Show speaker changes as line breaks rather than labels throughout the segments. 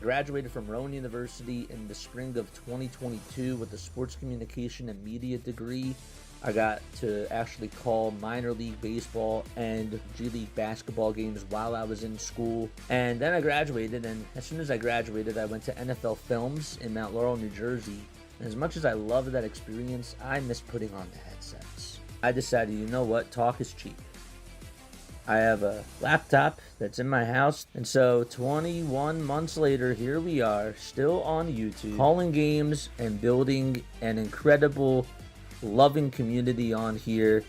graduated from Rowan University in the spring of 2022 with a sports communication and media degree. I got to actually call minor league baseball and G League basketball games while I was in school. And then I graduated, and as soon as I graduated, I went to NFL Films in Mount Laurel, New Jersey. And as much as I loved that experience, I miss putting on the headsets. I decided, you know what, talk is cheap. I have a laptop that's in my house, and so 21 months later, here we are, still on YouTube, calling games and building an incredible, loving community on here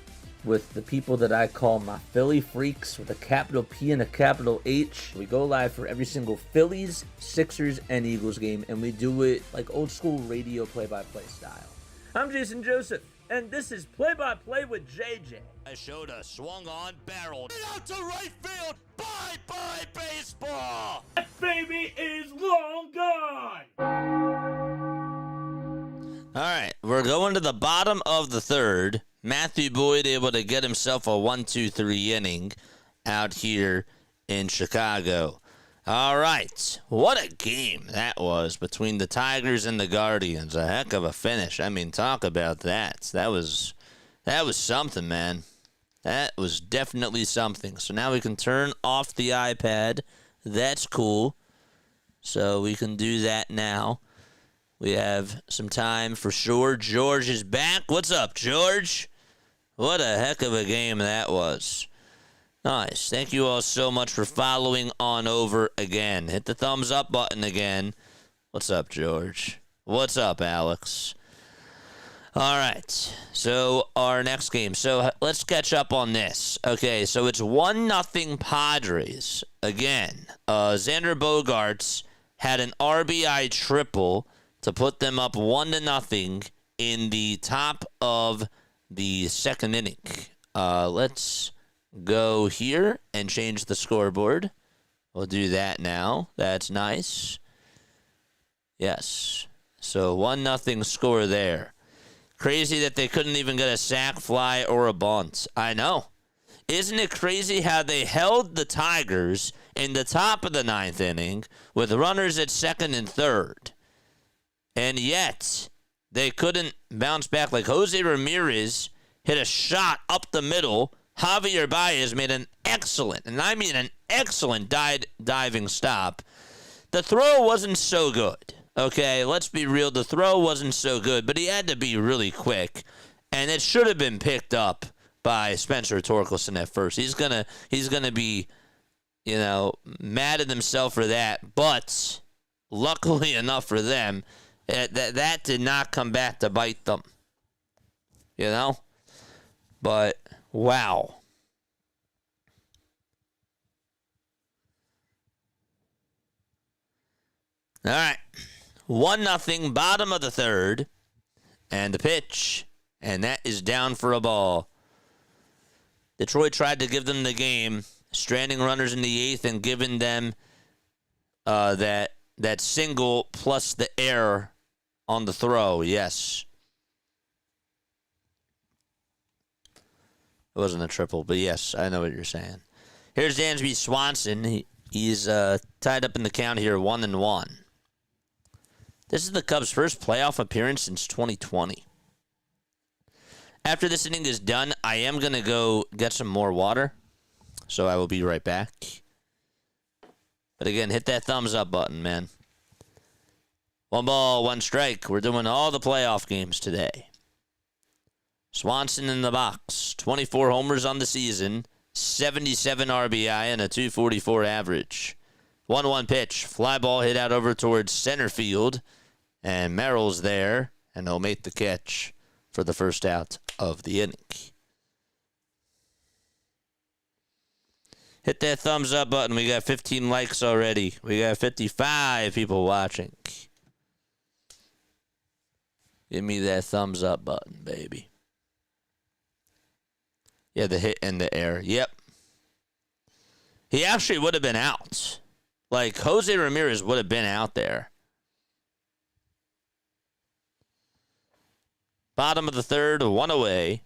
with the people that I call my Philly freaks with a capital P and a capital H. We go live for every single Phillies, Sixers, and Eagles game, and we do it like old school radio play-by-play style. I'm Jason Joseph, and this is Play-by-Play with JJ.
I showed a swung on, barreled out to right field. Bye-bye baseball.
That baby is long gone.
All right, we're going to the bottom of the third. Matthew Boyd able to get himself a 1-2-3 inning out here in Chicago. All right, what a game that was between the Tigers and the Guardians. A heck of a finish. I mean, talk about that. That was something, man. That was definitely something. So now we can turn off the iPad. That's cool. So we can do that now. We have some time for sure. George is back. What's up, George? What a heck of a game that was. Nice. Thank you all so much for following on over again. Hit the thumbs up button again. What's up, George? What's up, Alex? All right. So our next game. So let's catch up on this. Okay, so it's 1-0 Padres. Again, Xander Bogaerts had an RBI triple to put them up 1-0 in the top of the second inning. Let's go here and change the scoreboard. We'll do that now. That's nice. Yes. So 1-0 score there. Crazy that they couldn't even get a sac fly or a bunt. I know. Isn't it crazy how they held the Tigers in the top of the ninth inning with runners at second and third? And yet, they couldn't bounce back. Like Jose Ramirez hit a shot up the middle. Javier Baez made an excellent, and I mean an excellent diving stop. The throw wasn't so good. Okay, let's be real. The throw wasn't so good, but he had to be really quick. And it should have been picked up by Spencer Torkelson at first. He's gonna be, mad at himself for that. But luckily enough for them, that did not come back to bite them. But wow. All right. 1-0, bottom of the third, and the pitch, and that is down for a ball. Detroit tried to give them the game, stranding runners in the eighth and giving them that single plus the error on the throw. Yes. It wasn't a triple, but yes, I know what you're saying. Here's Dansby Swanson. He's tied up in the count here, 1-1. This is the Cubs' first playoff appearance since 2020. After this inning is done, I am going to go get some more water, so I will be right back. But again, hit that thumbs up button, man. 1 ball, 1 strike. We're doing all the playoff games today. Swanson in the box. 24 homers on the season, 77 RBI, and a 244 average. 1-1 pitch. Fly ball hit out over towards center field. And Merrill's there, and he'll make the catch for the first out of the inning. Hit that thumbs up button. We got 15 likes already. We got 55 people watching. Give me that thumbs up button, baby. Yeah, the hit in the air. Yep. He actually would have been out. Like, Jose Ramirez would have been out there. Bottom of the third, 1 away.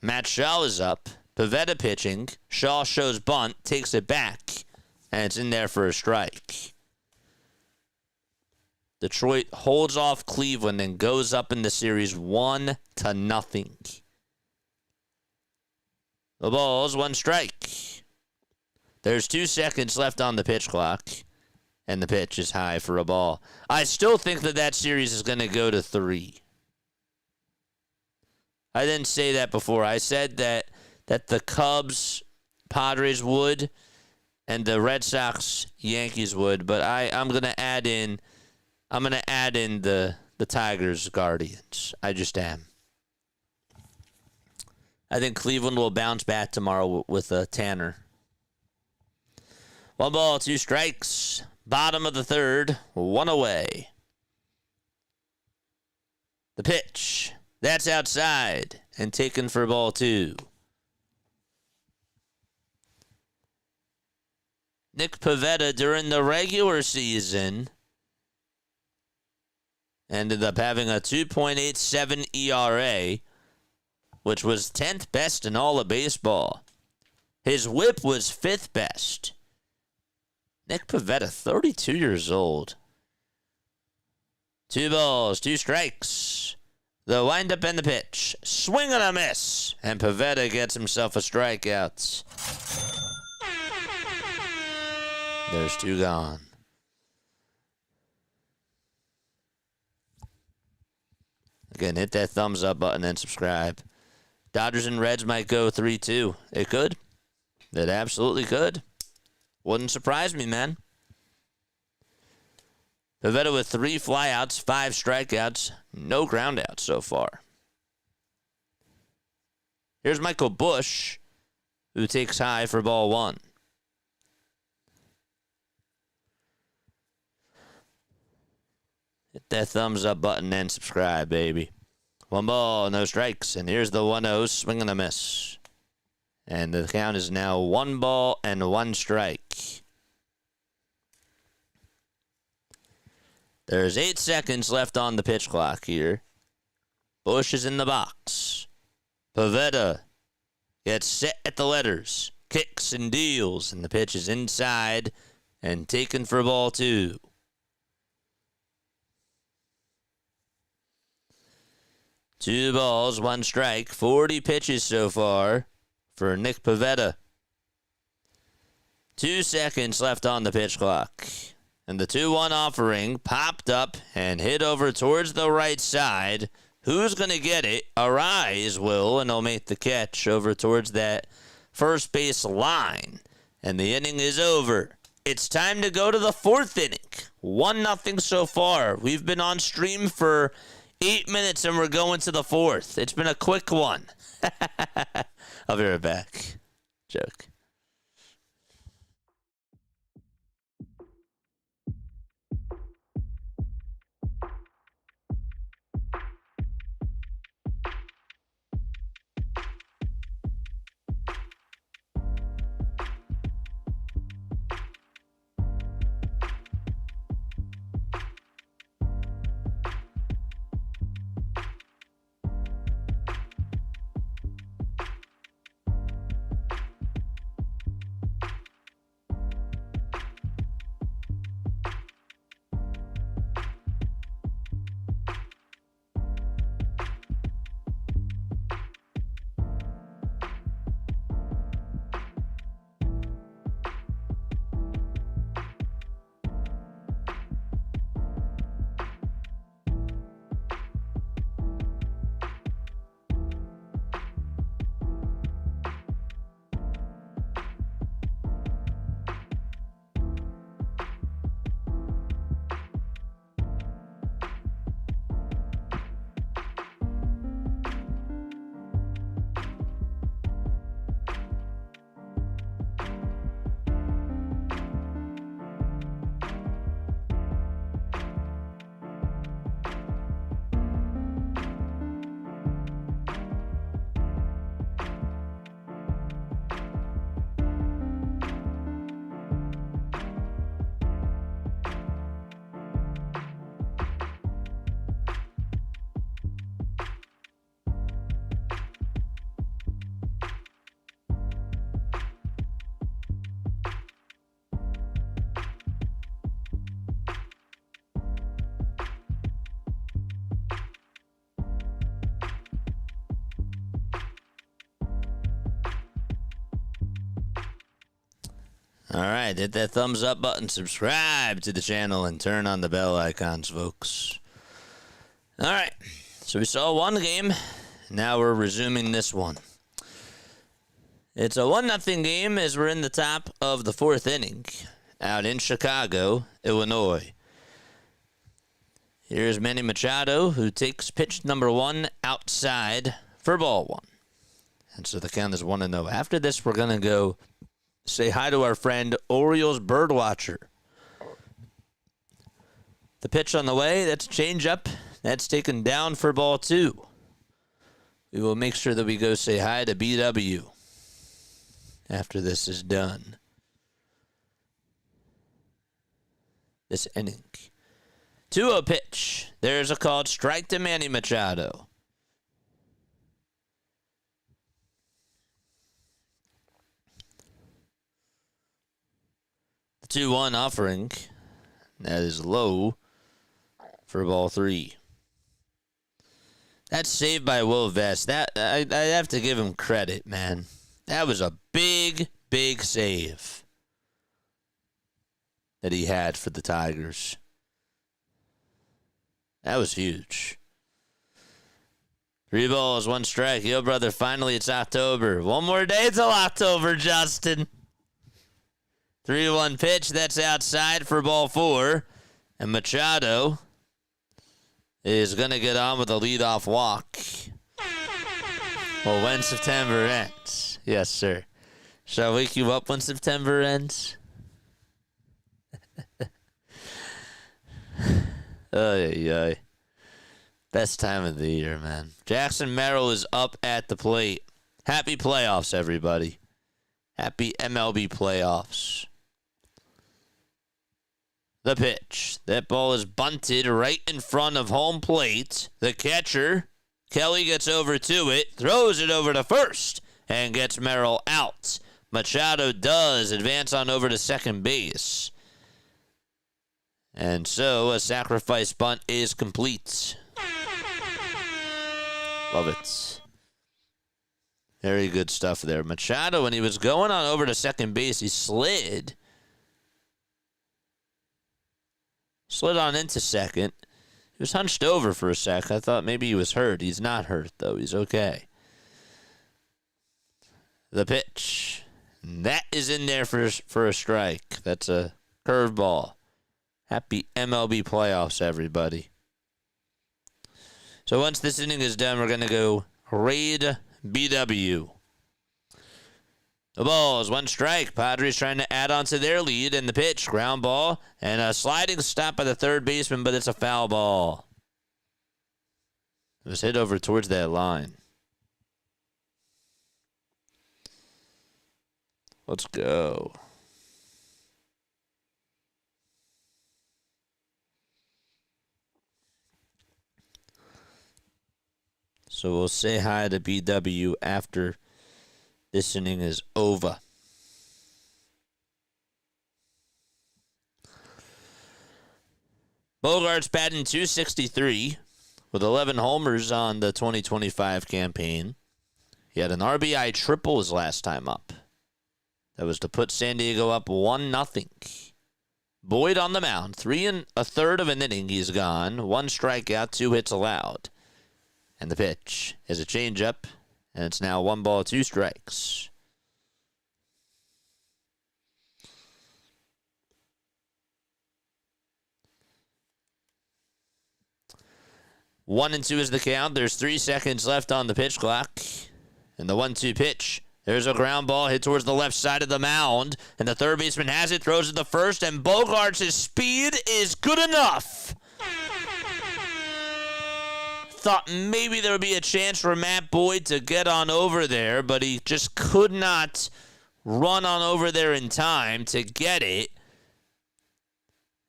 Matt Shaw is up. Pivetta pitching. Shaw shows bunt, takes it back, and it's in there for a strike. Detroit holds off Cleveland and goes up in the series 1-0. The ball's 1 strike. There's 2 seconds left on the pitch clock, and the pitch is high for a ball. I still think that series is going to go to 3. I didn't say that before. I said that the Cubs Padres would and the Red Sox Yankees would, but I'm going to add in the Tigers Guardians. I just am. I think Cleveland will bounce back tomorrow with Tanner. 1 ball, 2 strikes. Bottom of the third, 1 away. The pitch. That's outside and taken for ball 2. Nick Pivetta during the regular season ended up having a 2.87 ERA, which was 10th best in all of baseball. His whip was 5th best. Nick Pivetta, 32 years old. 2 balls, 2 strikes. The windup and the pitch. Swing and a miss. And Pivetta gets himself a strikeout. There's 2 gone. Again, hit that thumbs up button and subscribe. Dodgers and Reds might go 3-2. It could. It absolutely could. Wouldn't surprise me, man. Pivetta with 3 flyouts, 5 strikeouts, no groundouts so far. Here's Michael Busch, who takes high for ball 1. Hit that thumbs up button and subscribe, baby. 1 ball, no strikes. And here's the 1-0, swing and a miss. And the count is now 1 ball and 1 strike. There's 8 seconds left on the pitch clock here. Busch is in the box. Pivetta gets set at the letters. Kicks and deals. And the pitch is inside and taken for ball 2. Two balls, 1 strike. 40 pitches so far for Nick Pivetta. 2 seconds left on the pitch clock. And the 2-1 offering popped up and hit over towards the right side. Who's going to get it? Arise will, and he'll make the catch over towards that first base line. And the inning is over. It's time to go to the 4th inning. 1-0 so far. We've been on stream for 8 minutes and we're going to the 4th. It's been a quick one. I'll be right back. Joke. All right, hit that thumbs up button, subscribe to the channel, and turn on the bell icons, folks. All right, so we saw one game. Now we're resuming this one. It's a 1-0 game as we're in the top of the 4th inning out in Chicago, Illinois. Here's Manny Machado, who takes pitch number 1 outside for ball 1. And so the count is 1-0. After this, we're going to go say hi to our friend Orioles Birdwatcher. The pitch on the way, that's a changeup. That's taken down for ball 2. We will make sure that we go say hi to BW after this is done. This inning. 2-0 pitch. There's a called strike to Manny Machado. The 2-1 offering. That is low for ball 3. That's saved by Will Vest. That I have to give him credit, man. That was a big, big save that he had for the Tigers. That was huge. 3 balls, 1 strike. Yo, brother, finally it's October. One more day till October, Justin. 3-1 pitch. That's outside for ball 4. And Machado is going to get on with a leadoff walk. Well, when September ends. Yes, sir. Shall I wake you up when September ends? Ay. Best time of the year, man. Jackson Merrill is up at the plate. Happy playoffs, everybody. Happy MLB playoffs. The pitch. That ball is bunted right in front of home plate. The catcher, Kelly, gets over to it, throws it over to first, and gets Merrill out. Machado does advance on over to second base. And so a sacrifice bunt is complete. Love it. Very good stuff there. Machado, when he was going on over to second base, he slid on into second. He was hunched over for a sec. I thought maybe he was hurt. He's not hurt, though. He's okay. The pitch. That is in there for a strike. That's a curveball. Happy MLB playoffs, everybody. So once this inning is done, we're going to go raid BW. The ball is 1 strike. Padres trying to add on to their lead. And the pitch, ground ball, and a sliding stop by the third baseman, but it's a foul ball. It was hit over towards that line. Let's go. So we'll say hi to BW after this inning is over. Bogart's batting .263 with 11 homers on the 2025 campaign. He had an RBI triple his last time up. That was to put San Diego up 1-0. Boyd on the mound. 3 1/3 of an inning he's gone. 1 strikeout, 2 hits allowed. And the pitch is a changeup, and it's now 1 ball, 2 strikes. One and 2 is the count. There's 3 seconds left on the pitch clock. And the 1-2 pitch. There's a ground ball hit towards the left side of the mound. And the third baseman has it, throws it to first, and Bogart's speed is good enough. Thought maybe there would be a chance for Matt Boyd to get on over there, but he just could not run on over there in time to get it.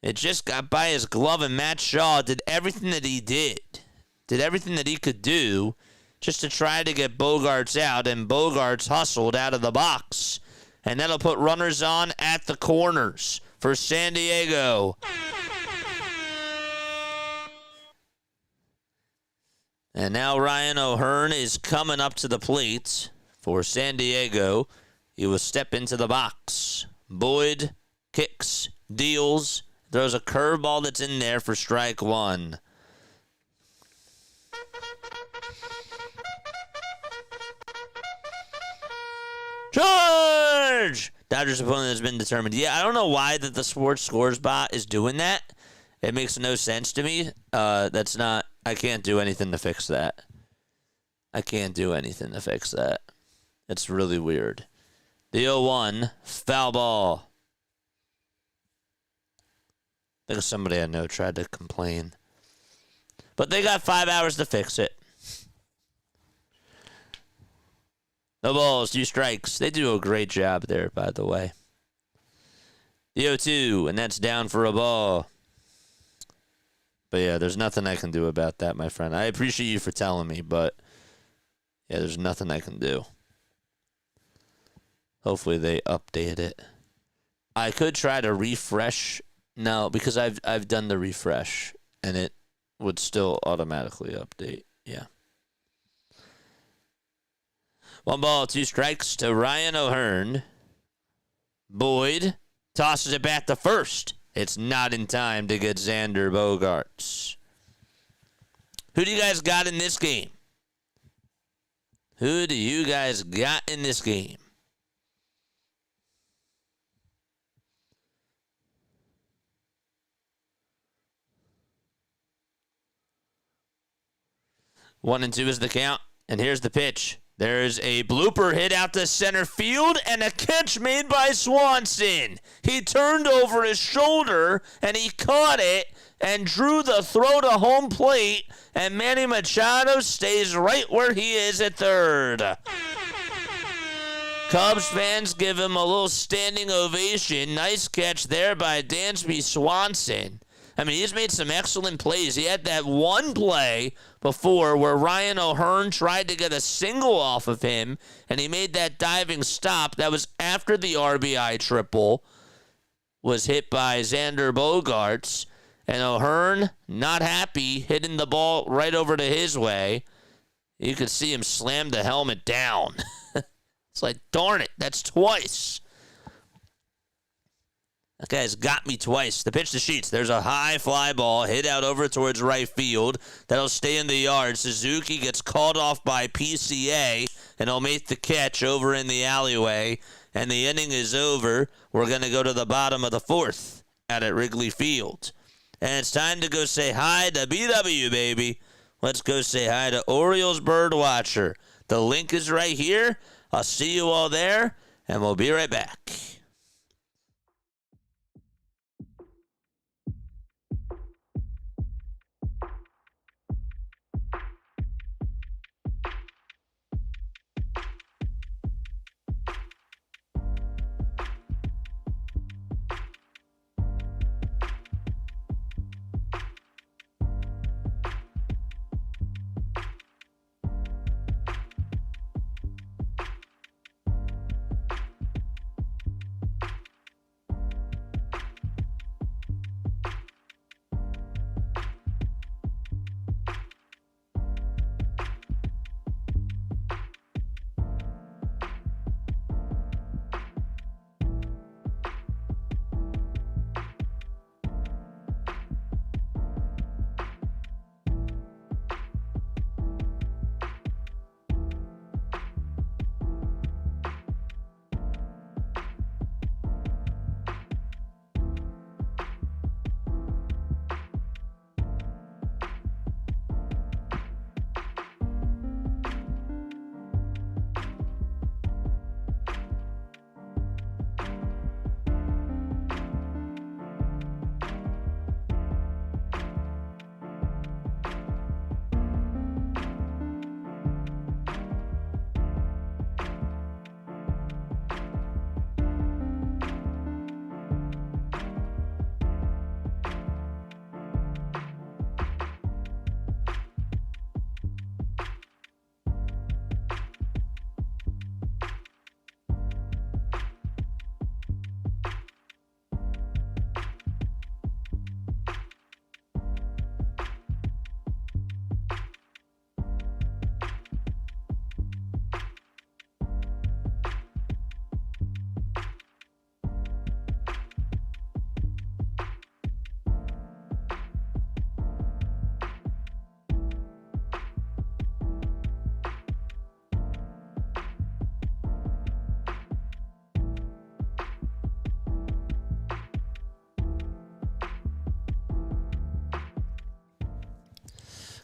It just got by his glove, and Matt Shaw did everything that he did everything that he could do just to try to get Bogart's out, and Bogart's hustled out of the box. And that'll put runners on at the corners for San Diego. And now Ryan O'Hearn is coming up to the plate for San Diego. He will step into the box. Boyd kicks, deals, throws a curveball that's in there for strike one. Charge! Dodgers opponent has been determined. Yeah, I don't know why that the sports scores bot is doing that. It makes no sense to me. That's not. I can't do anything to fix that. It's really weird. The 0-1 foul ball. I think somebody I know tried to complain, but they got 5 hours to fix it. No balls, 2 strikes. They do a great job there, by the way. The 0-2, and that's down for a ball. But yeah, there's nothing I can do about that, my friend. I appreciate you for telling me, but yeah, there's nothing I can do. Hopefully they update it. I could try to refresh. No, because I've done the refresh, and it would still automatically update. Yeah. 1 ball, 2 strikes to Ryan O'Hearn. Boyd tosses it back to first. It's not in time to get Xander Bogaerts. Who do you guys got in this game? 1-2 is the count, and here's the pitch. There's a blooper hit out to center field and a catch made by Swanson. He turned over his shoulder and he caught it and drew the throw to home plate, and Manny Machado stays right where he is at third. Cubs fans give him a little standing ovation. Nice catch there by Dansby Swanson. I mean, he's made some excellent plays. He had that one play before where Ryan O'Hearn tried to get a single off of him, and he made that diving stop. That was after the RBI triple was hit by Xander Bogaerts, and O'Hearn, not happy, hitting the ball right over to his way. You could see him slam the helmet down. It's like, darn it, that's twice. That guy's got me twice. The pitch to Sheets. There's a high fly ball hit out over towards right field. That'll stay in the yard. Suzuki gets called off by PCA, and he'll make the catch over in the alleyway. And the inning is over. We're going to go to the bottom of the 4th out at Wrigley Field. And it's time to go say hi to BW, baby. Let's go say hi to Orioles Birdwatcher. The link is right here. I'll see you all there, and we'll be right back.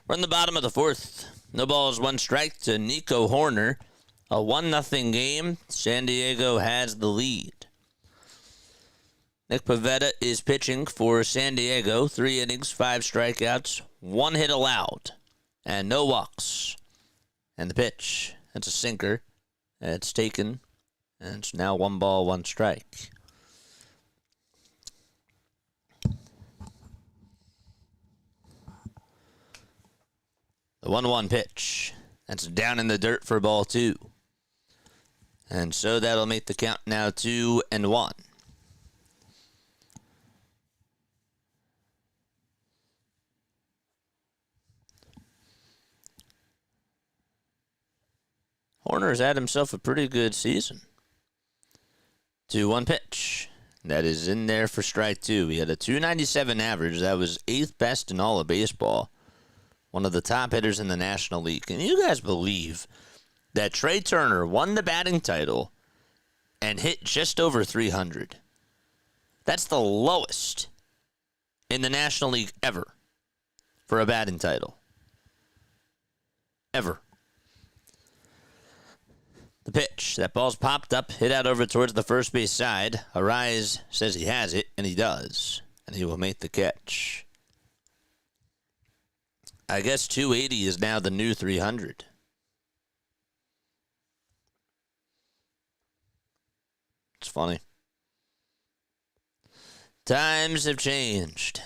We're in the bottom of the fourth. No balls, one strike to Nico Horner. A 1-0 game. San Diego has the lead. Nick Pivetta is pitching for San Diego. 3 innings, 5 strikeouts, 1 hit allowed, and no walks. And the pitch, that's a sinker. It's taken, and it's now 1 ball, 1 strike. The 1-1 pitch. That's down in the dirt for ball 2. And so that'll make the count now 2-1. Horner's had himself a pretty good season. 2-1 pitch. That is in there for strike 2. He had a .297 average. That was 8th best in all of baseball. One of the top hitters in the National League. Can you guys believe that Trey Turner won the batting title and hit just over 300? That's the lowest in the National League ever for a batting title. Ever. The pitch. That ball's popped up, hit out over towards the first base side. Arise says he has it, and he does. And he will make the catch. I guess 280 is now the new 300. It's funny. Times have changed.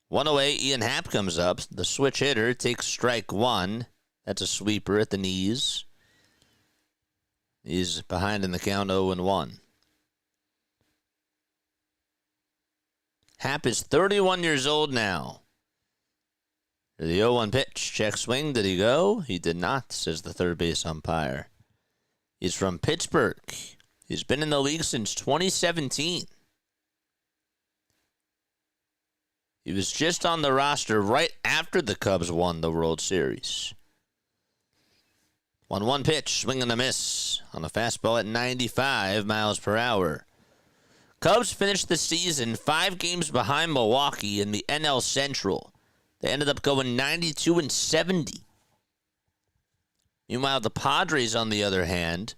1 away, Ian Happ comes up. The switch hitter takes strike 1. That's a sweeper at the knees. He's behind in the count 0-1. Happ is 31 years old now. The 0-1 pitch. Check swing. Did he go? He did not, says the third base umpire. He's from Pittsburgh. He's been in the league since 2017. He was just on the roster right after the Cubs won the World Series. 1-1 pitch, swing and a miss on a fastball at 95 miles per hour. Cubs finished the season 5 games behind Milwaukee in the NL Central. They ended up going 92-70. Meanwhile, the Padres, on the other hand,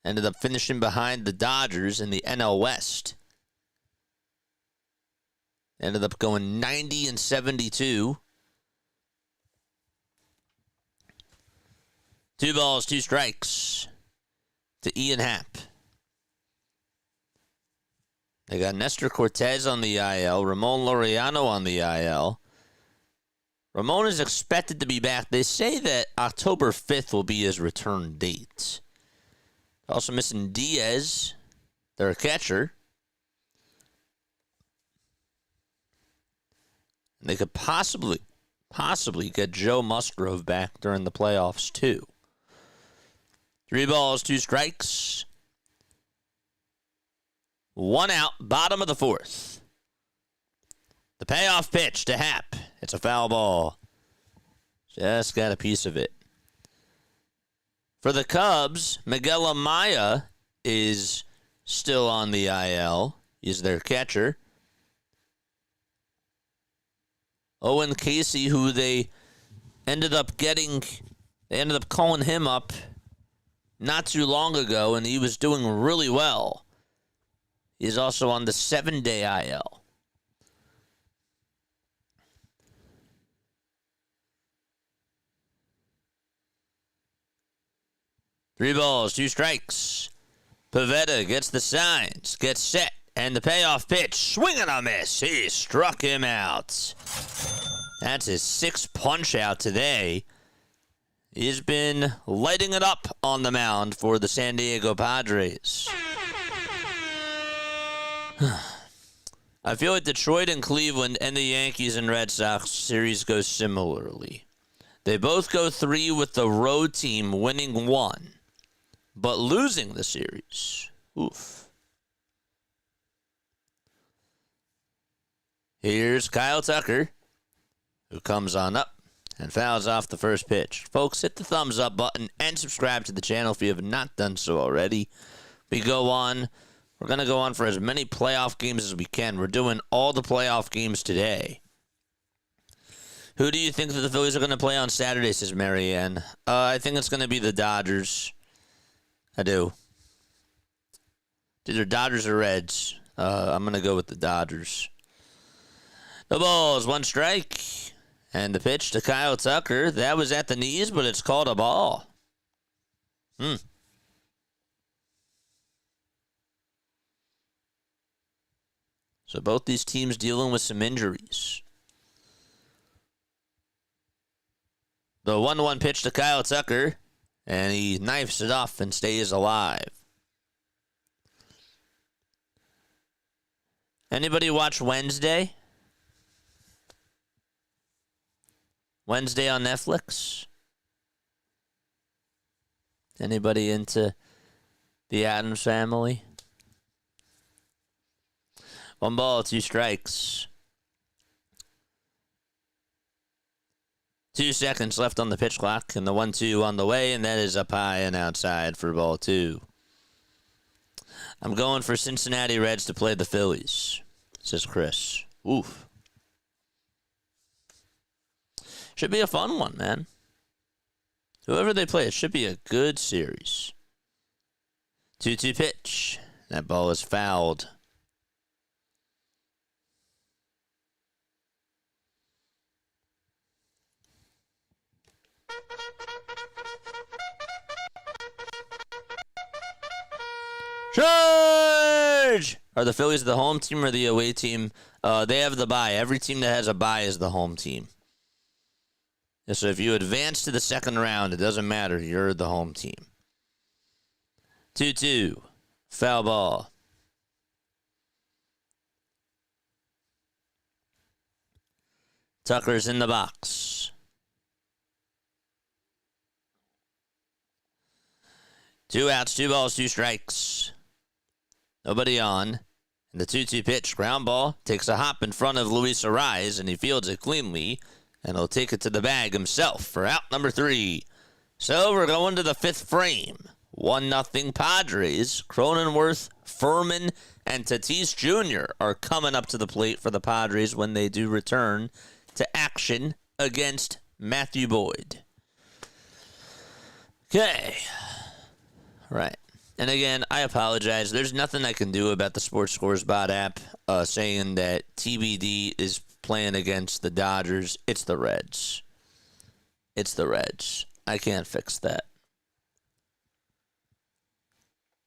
ended up finishing behind the Dodgers in the NL West. Ended up going 90-72. 2 balls, 2 strikes to Ian Happ. They got Nestor Cortez on the IL, Ramon Laureano on the IL. Ramon is expected to be back. They say that October 5th will be his return date. Also missing Diaz, their catcher. And they could possibly get Joe Musgrove back during the playoffs too. 3 balls, 2 strikes. 1 out, bottom of the 4th. The payoff pitch to Happ. It's a foul ball. Just got a piece of it. For the Cubs, Miguel Amaya is still on the IL. He's their catcher. Owen Casey, who they ended up calling him up not too long ago, and he was doing really well. He's also on the 7-day IL. Three balls, 2 strikes. Pivetta gets the signs, gets set, and the payoff pitch. Swing and a miss. He struck him out. That's his 6th punch out today. He's been lighting it up on the mound for the San Diego Padres. I feel like Detroit and Cleveland and the Yankees and Red Sox series go similarly. They both go 3 with the road team winning 1, but losing the series. Oof. Here's Kyle Tucker, who comes on up and fouls off the first pitch. Folks, hit the thumbs up button and subscribe to the channel if you have not done so already. We go on We're going to go on for as many playoff games as we can. We're doing all the playoff games today. Who do you think that the Phillies are going to play on Saturday, says Marianne? I think it's going to be the Dodgers. I do. Either Dodgers or Reds. I'm going to go with the Dodgers. The balls, 1 strike. And the pitch to Kyle Tucker. That was at the knees, but it's called a ball. So both these teams dealing with some injuries. The 1-1 pitch to Kyle Tucker, and he knifes it off and stays alive. Anybody watch Wednesday? Wednesday on Netflix? Anybody into the Addams Family? 1 ball, 2 strikes. 2 seconds left on the pitch clock, and the 1-2 on the way, and that is up high and outside for ball 2. I'm going for Cincinnati Reds to play the Phillies, says Chris. Oof. Should be a fun one, man. Whoever they play, it should be a good series. 2-2 pitch. That ball is fouled. Charge! Are the Phillies the home team or the away team? They have the bye. Every team that has a bye is the home team. So if you advance to the second round, it doesn't matter. You're the home team. 2-2. Foul ball. Tucker's in the box. 2 outs, 2 balls, 2 strikes. Nobody on. And the 2-2 pitch, ground ball, takes a hop in front of Luis Ariz, and he fields it cleanly, and he'll take it to the bag himself for out number 3. So we're going to the 5th frame. 1-0 Padres. Cronenworth, Furman, and Tatis Jr. are coming up to the plate for the Padres when they do return to action against Matthew Boyd. Okay. Right. And again, I apologize. There's nothing I can do about the Sports Scores bot app saying that TBD is playing against the Dodgers. It's the Reds. It's the Reds. I can't fix that.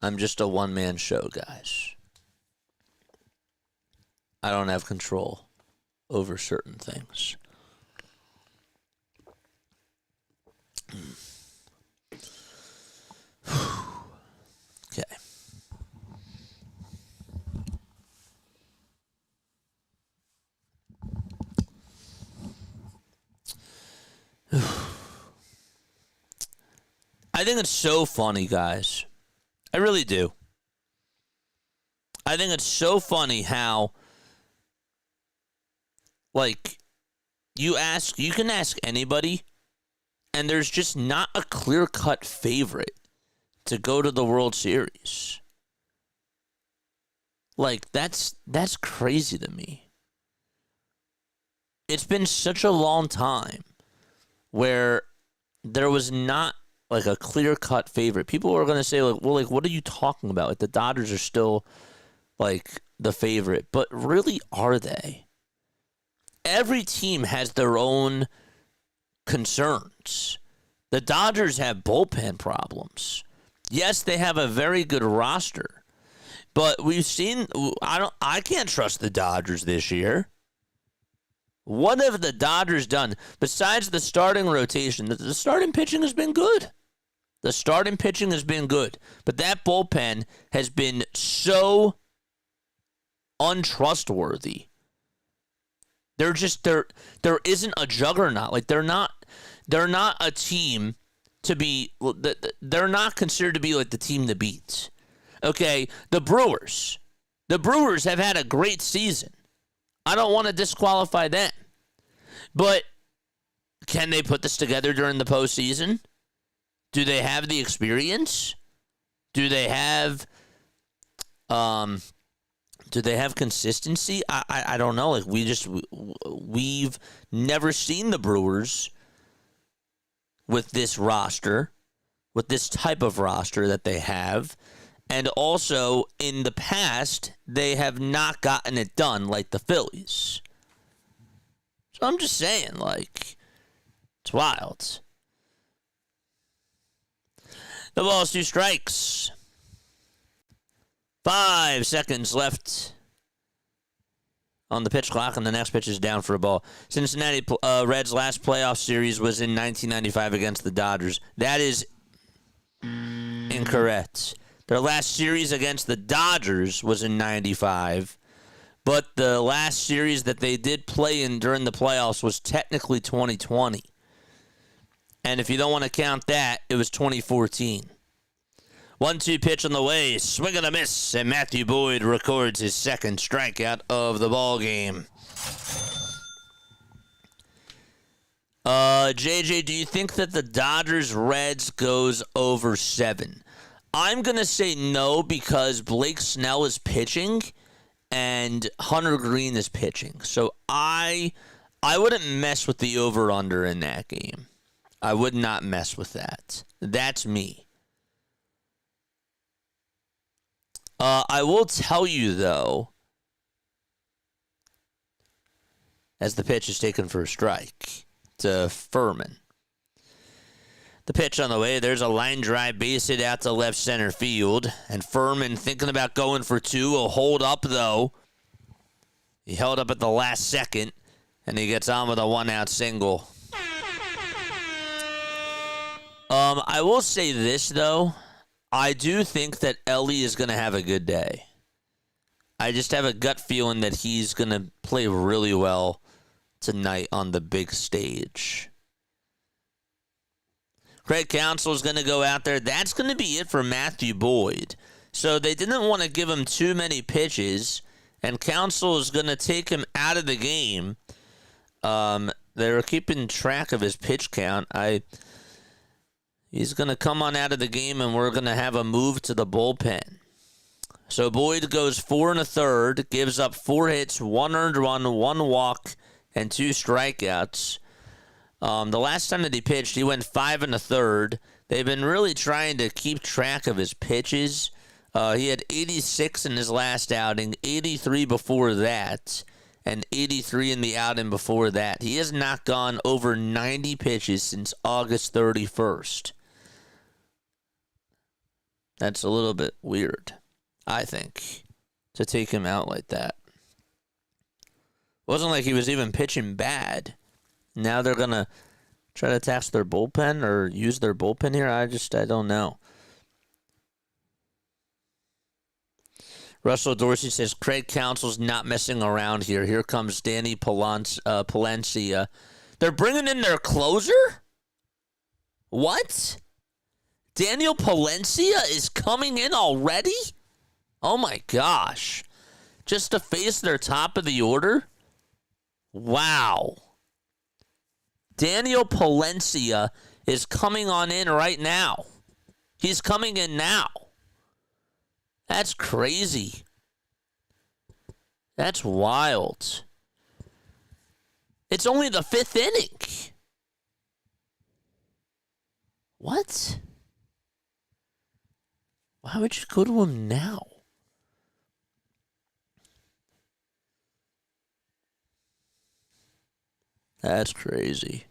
I'm just a one-man show, guys. I don't have control over certain things. Okay. I think it's so funny, guys. I really do. I think it's so funny how, like, you can ask anybody, and there's just not a clear-cut favorite to go to the World Series. Like, that's crazy to me. It's been such a long time where there was not like a clear-cut favorite. People are going to say, like, well, like, what are you talking about? Like, the Dodgers are still, like, the favorite. But really, are they? Every team has their own concerns. The Dodgers have bullpen problems. Yes, they have a very good roster. But we've seen, I can't trust the Dodgers this year. What have the Dodgers done besides the starting rotation? The starting pitching has been good. The starting pitching has been good. But that bullpen has been so untrustworthy. There isn't a juggernaut. Like, they're not a team to be, they're not considered to be like the team to beat. Okay, the Brewers have had a great season. I don't want to disqualify them. But can they put this together during the postseason? Do they have the experience? Do they have Do they have consistency? I don't know. Like we've never seen the Brewers with this roster, with this type of roster that they have. And also, in the past, they have not gotten it done like the Phillies. So I'm just saying, like, it's wild. The ball's 2 strikes. 5 seconds left on the pitch clock, and the next pitch is down for a ball. Cincinnati Reds' last playoff series was in 1995 against the Dodgers. That is incorrect. Their last series against the Dodgers was in 95, but the last series that they did play in during the playoffs was technically 2020. And if you don't want to count that, it was 2014. 1-2 pitch on the way, swing and a miss, and Matthew Boyd records his second strikeout of the ball game. JJ, do you think that the Dodgers-Reds goes over 7? I'm going to say no because Blake Snell is pitching and Hunter Green is pitching. So I wouldn't mess with the over-under in that game. I would not mess with that. That's me. I will tell you, though, as the pitch is taken for a strike to Furman. The pitch on the way, there's a line drive base hit out to left center field. And Furman thinking about going for 2. Will hold up, though. He held up at the last second, and he gets on with a 1-out single. I will say this, though. I do think that Ellie is going to have a good day. I just have a gut feeling that he's going to play really well tonight on the big stage. Craig Counsell is going to go out there. That's going to be it for Matthew Boyd. So they didn't want to give him too many pitches, and Counsell is going to take him out of the game. They're keeping track of his pitch count. He's going to come on out of the game, and we're going to have a move to the bullpen. So Boyd goes 4 1/3, gives up 4 hits, 1 earned run, 1 walk, and 2 strikeouts. The last time that he pitched, he went 5 1/3. They've been really trying to keep track of his pitches. He had 86 in his last outing, 83 before that, and 83 in the outing before that. He has not gone over 90 pitches since August 31st. That's a little bit weird, I think, to take him out like that. Wasn't like he was even pitching bad. Now they're going to try to tax their bullpen or use their bullpen here. I don't know. Russell Dorsey says Craig Counsell's not messing around here. Here comes Danny Palencia. They're bringing in their closer? What? Daniel Palencia is coming in already? Oh my gosh. Just to face their top of the order? Wow. Daniel Palencia is coming on in right now. He's coming in now. That's crazy. That's wild. It's only the 5th inning. What? Why would you go to him now? That's crazy.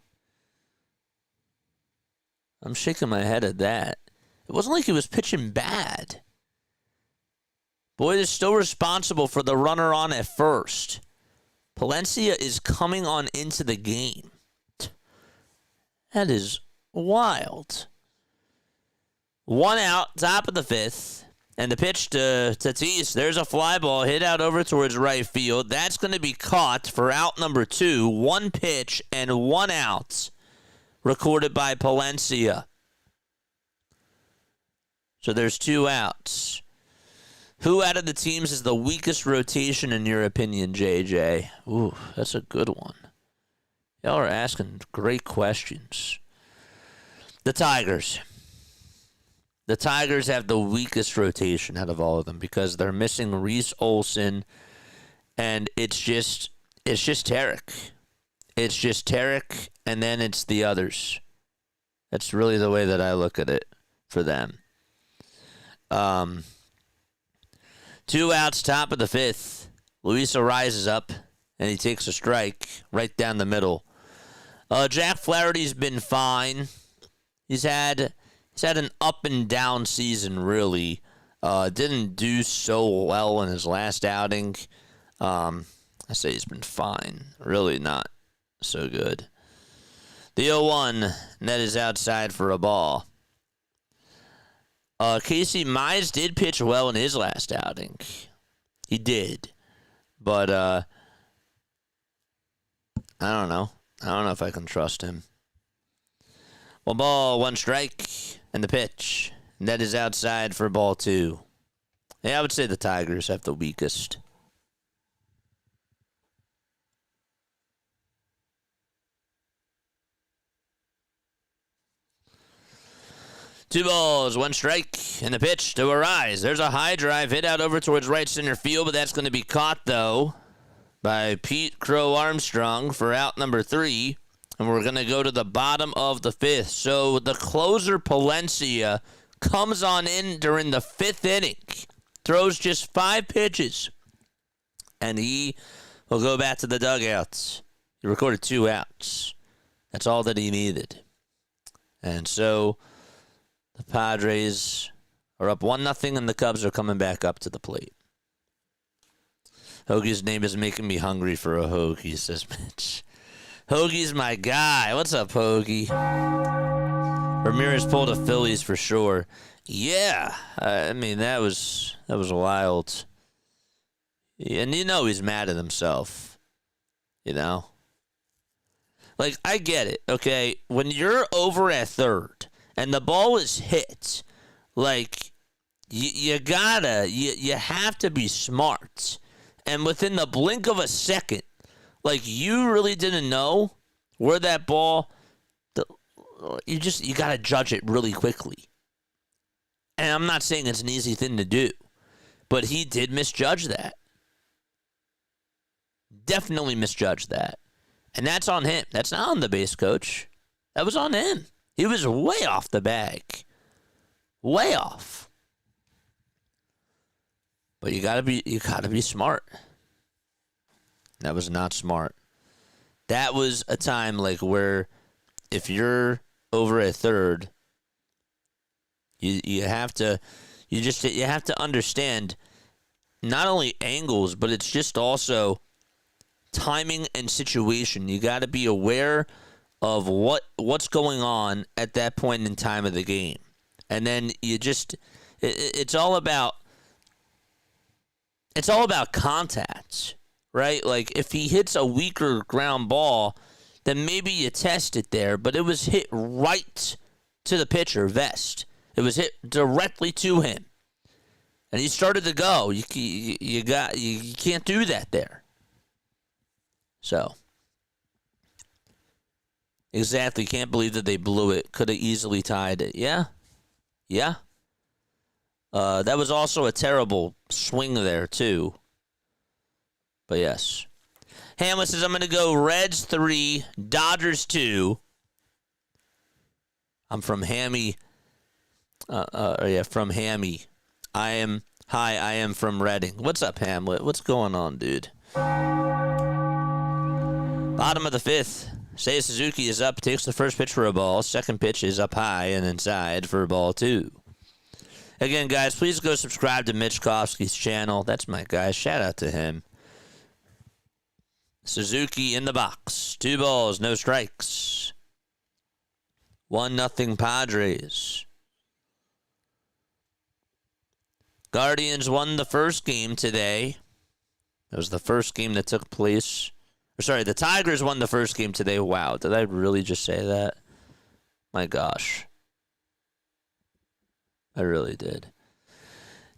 I'm shaking my head at that. It wasn't like he was pitching bad. Boyd is still responsible for the runner on at first. Palencia is coming on into the game. That is wild. 1 out, top of the 5th. And the pitch to Tatis. There's a fly ball hit out over towards right field. That's going to be caught for out number 2. 1 pitch and 1 out. Recorded by Palencia. So there's 2 outs. Who out of the teams is the weakest rotation in your opinion, JJ? Ooh, that's a good one. Y'all are asking great questions. The Tigers. the Tigers have the weakest rotation out of all of them because they're missing Reese Olson, and it's just Tarek. It's just Tarek, and then it's the others. That's really the way that I look at it for them. 2 outs, top of the 5th. Luisa rises up, and he takes a strike right down the middle. Jack Flaherty's been fine. He's had an up and down season, really. Didn't do so well in his last outing. I say he's been fine. Really not so good. The 0-1, net is outside for a ball. Casey Mize did pitch well in his last outing. He did. But, I don't know. I don't know if I can trust him. 1 ball, 1 strike, and the pitch. Net is outside for ball 2. Yeah, I would say the Tigers have the weakest. Two balls, 1 strike, and the pitch to Arise. There's a high drive hit out over towards right center field, but that's going to be caught, though, by Pete Crow Armstrong for out number 3. And we're going to go to the bottom of the 5th. So the closer, Palencia, comes on in during the 5th inning. Throws just 5 pitches. And he will go back to the dugouts. He recorded 2 outs. That's all that he needed. And so the Padres are up 1-0, and the Cubs are coming back up to the plate. Hoagie's name is making me hungry for a hoagie, says Mitch. Hoagie's my guy. What's up, Hoagie? Ramirez pulled a Phillies for sure. Yeah, I mean, that was wild. And you know he's mad at himself. You know? Like, I get it, okay? When you're over at third and the ball is hit, like, you have to be smart. And within the blink of a second, like, you really didn't know where that ball, you got to judge it really quickly. And I'm not saying it's an easy thing to do, but he did misjudge that. Definitely misjudged that. And that's on him. That's not on the base coach. That was on him. He was way off the bag. Way off. But you gotta be smart. That was not smart. That was a time like where if you're over at third, you have to understand not only angles, but it's just also timing and situation. You got to be aware of what's going on at that point in time of the game. And then it's all about contact, right? Like, if he hits a weaker ground ball, then maybe you test it there, but it was hit right to the pitcher, Vest. It was hit directly to him. And he started to go. You can't do that there. So, exactly. Can't believe that they blew it. Could have easily tied it. Yeah. That was also a terrible swing there, too. But yes. Hamlet says, I'm going to go Reds 3, Dodgers 2. I'm from Hammy. From Hammy. I am from Reading. What's up, Hamlet? What's going on, dude? Bottom of the 5th. Seiya Suzuki is up, takes the first pitch for a ball. Second pitch is up high and inside for ball 2. Again, guys, please go subscribe to Mitch Kofsky's channel. That's my guy. Shout out to him. Suzuki in the box. 2 balls, no strikes. 1-0 Padres. Guardians won the first game today. That was the first game that took place. The Tigers won the first game today. Wow, did I really just say that? My gosh. I really did.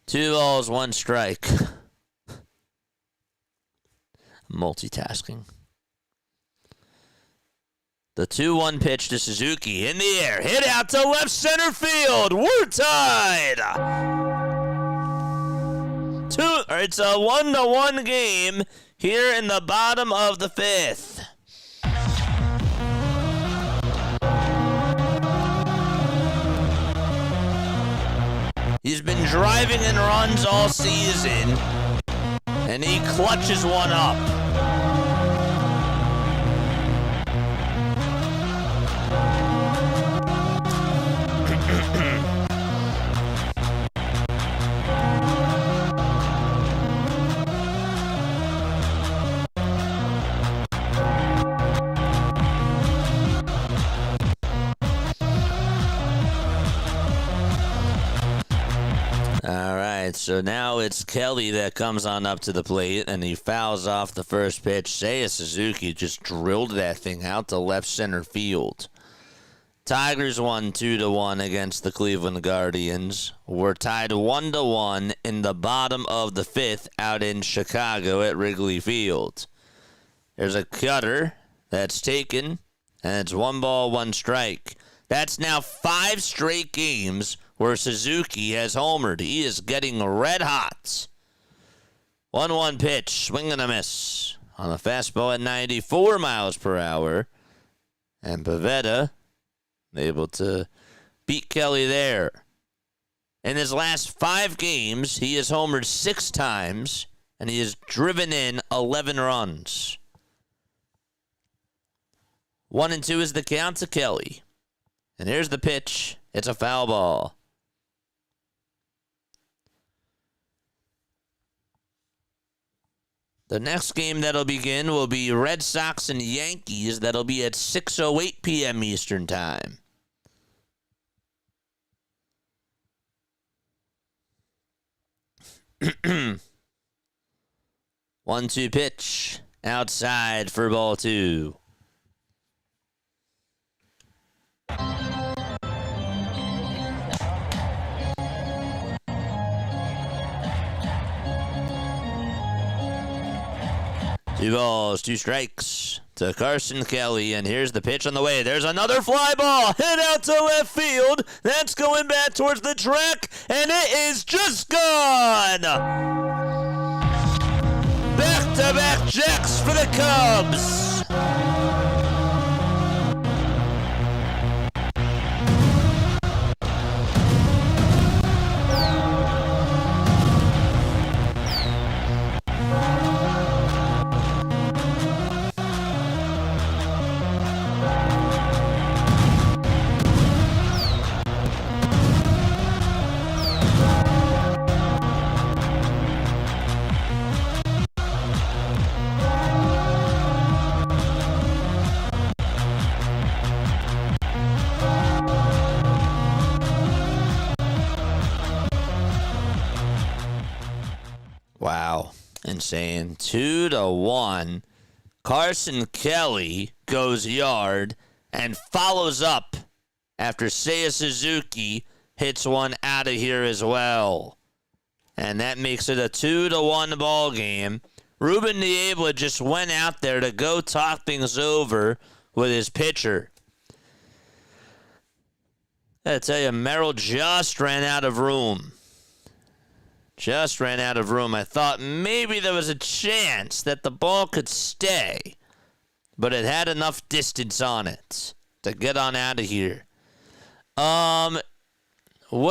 2 balls, 1 strike. Multitasking. The 2-1 pitch to Suzuki in the air. Hit out to left center field. We're tied. It's a 1-1 game here in the bottom of the 5th. He's been driving in runs all season, and he clutches one up. All right, so now it's Kelly that comes on up to the plate, and he fouls off the first pitch. Seiya Suzuki just drilled that thing out to left center field. Tigers won 2-1 against the Cleveland Guardians. We're tied 1-1 in the bottom of the 5th out in Chicago at Wrigley Field. There's a cutter that's taken, and it's 1 ball, 1 strike. That's now 5 straight games where Suzuki has homered. He is getting red hot. 1-1 pitch, swing and a miss on the fastball at 94 miles per hour. And Pivetta able to beat Kelly there. In his last 5 games, he has homered 6 times, and he has driven in 11 runs. 1-2 is the count to Kelly. And here's the pitch. It's a foul ball. The next game that'll begin will be Red Sox and Yankees. That'll be at 6:08 p.m. Eastern Time. One-two pitch. Outside for ball 2. Two balls, 2 strikes to Carson Kelly, and here's the pitch on the way. There's another fly ball hit out to left field. That's going back towards the track, and it is just gone. Back-to-back jacks for the Cubs. Wow. Insane. 2-1. Carson Kelly goes yard and follows up after Seiya Suzuki hits one out of here as well. And that makes it a 2-1 ball game. Ruben Niebla just went out there to go talk things over with his pitcher. I tell you, Merrill just ran out of room. Just ran out of room. I thought maybe there was a chance that the ball could stay, but it had enough distance on it to get on out of here. What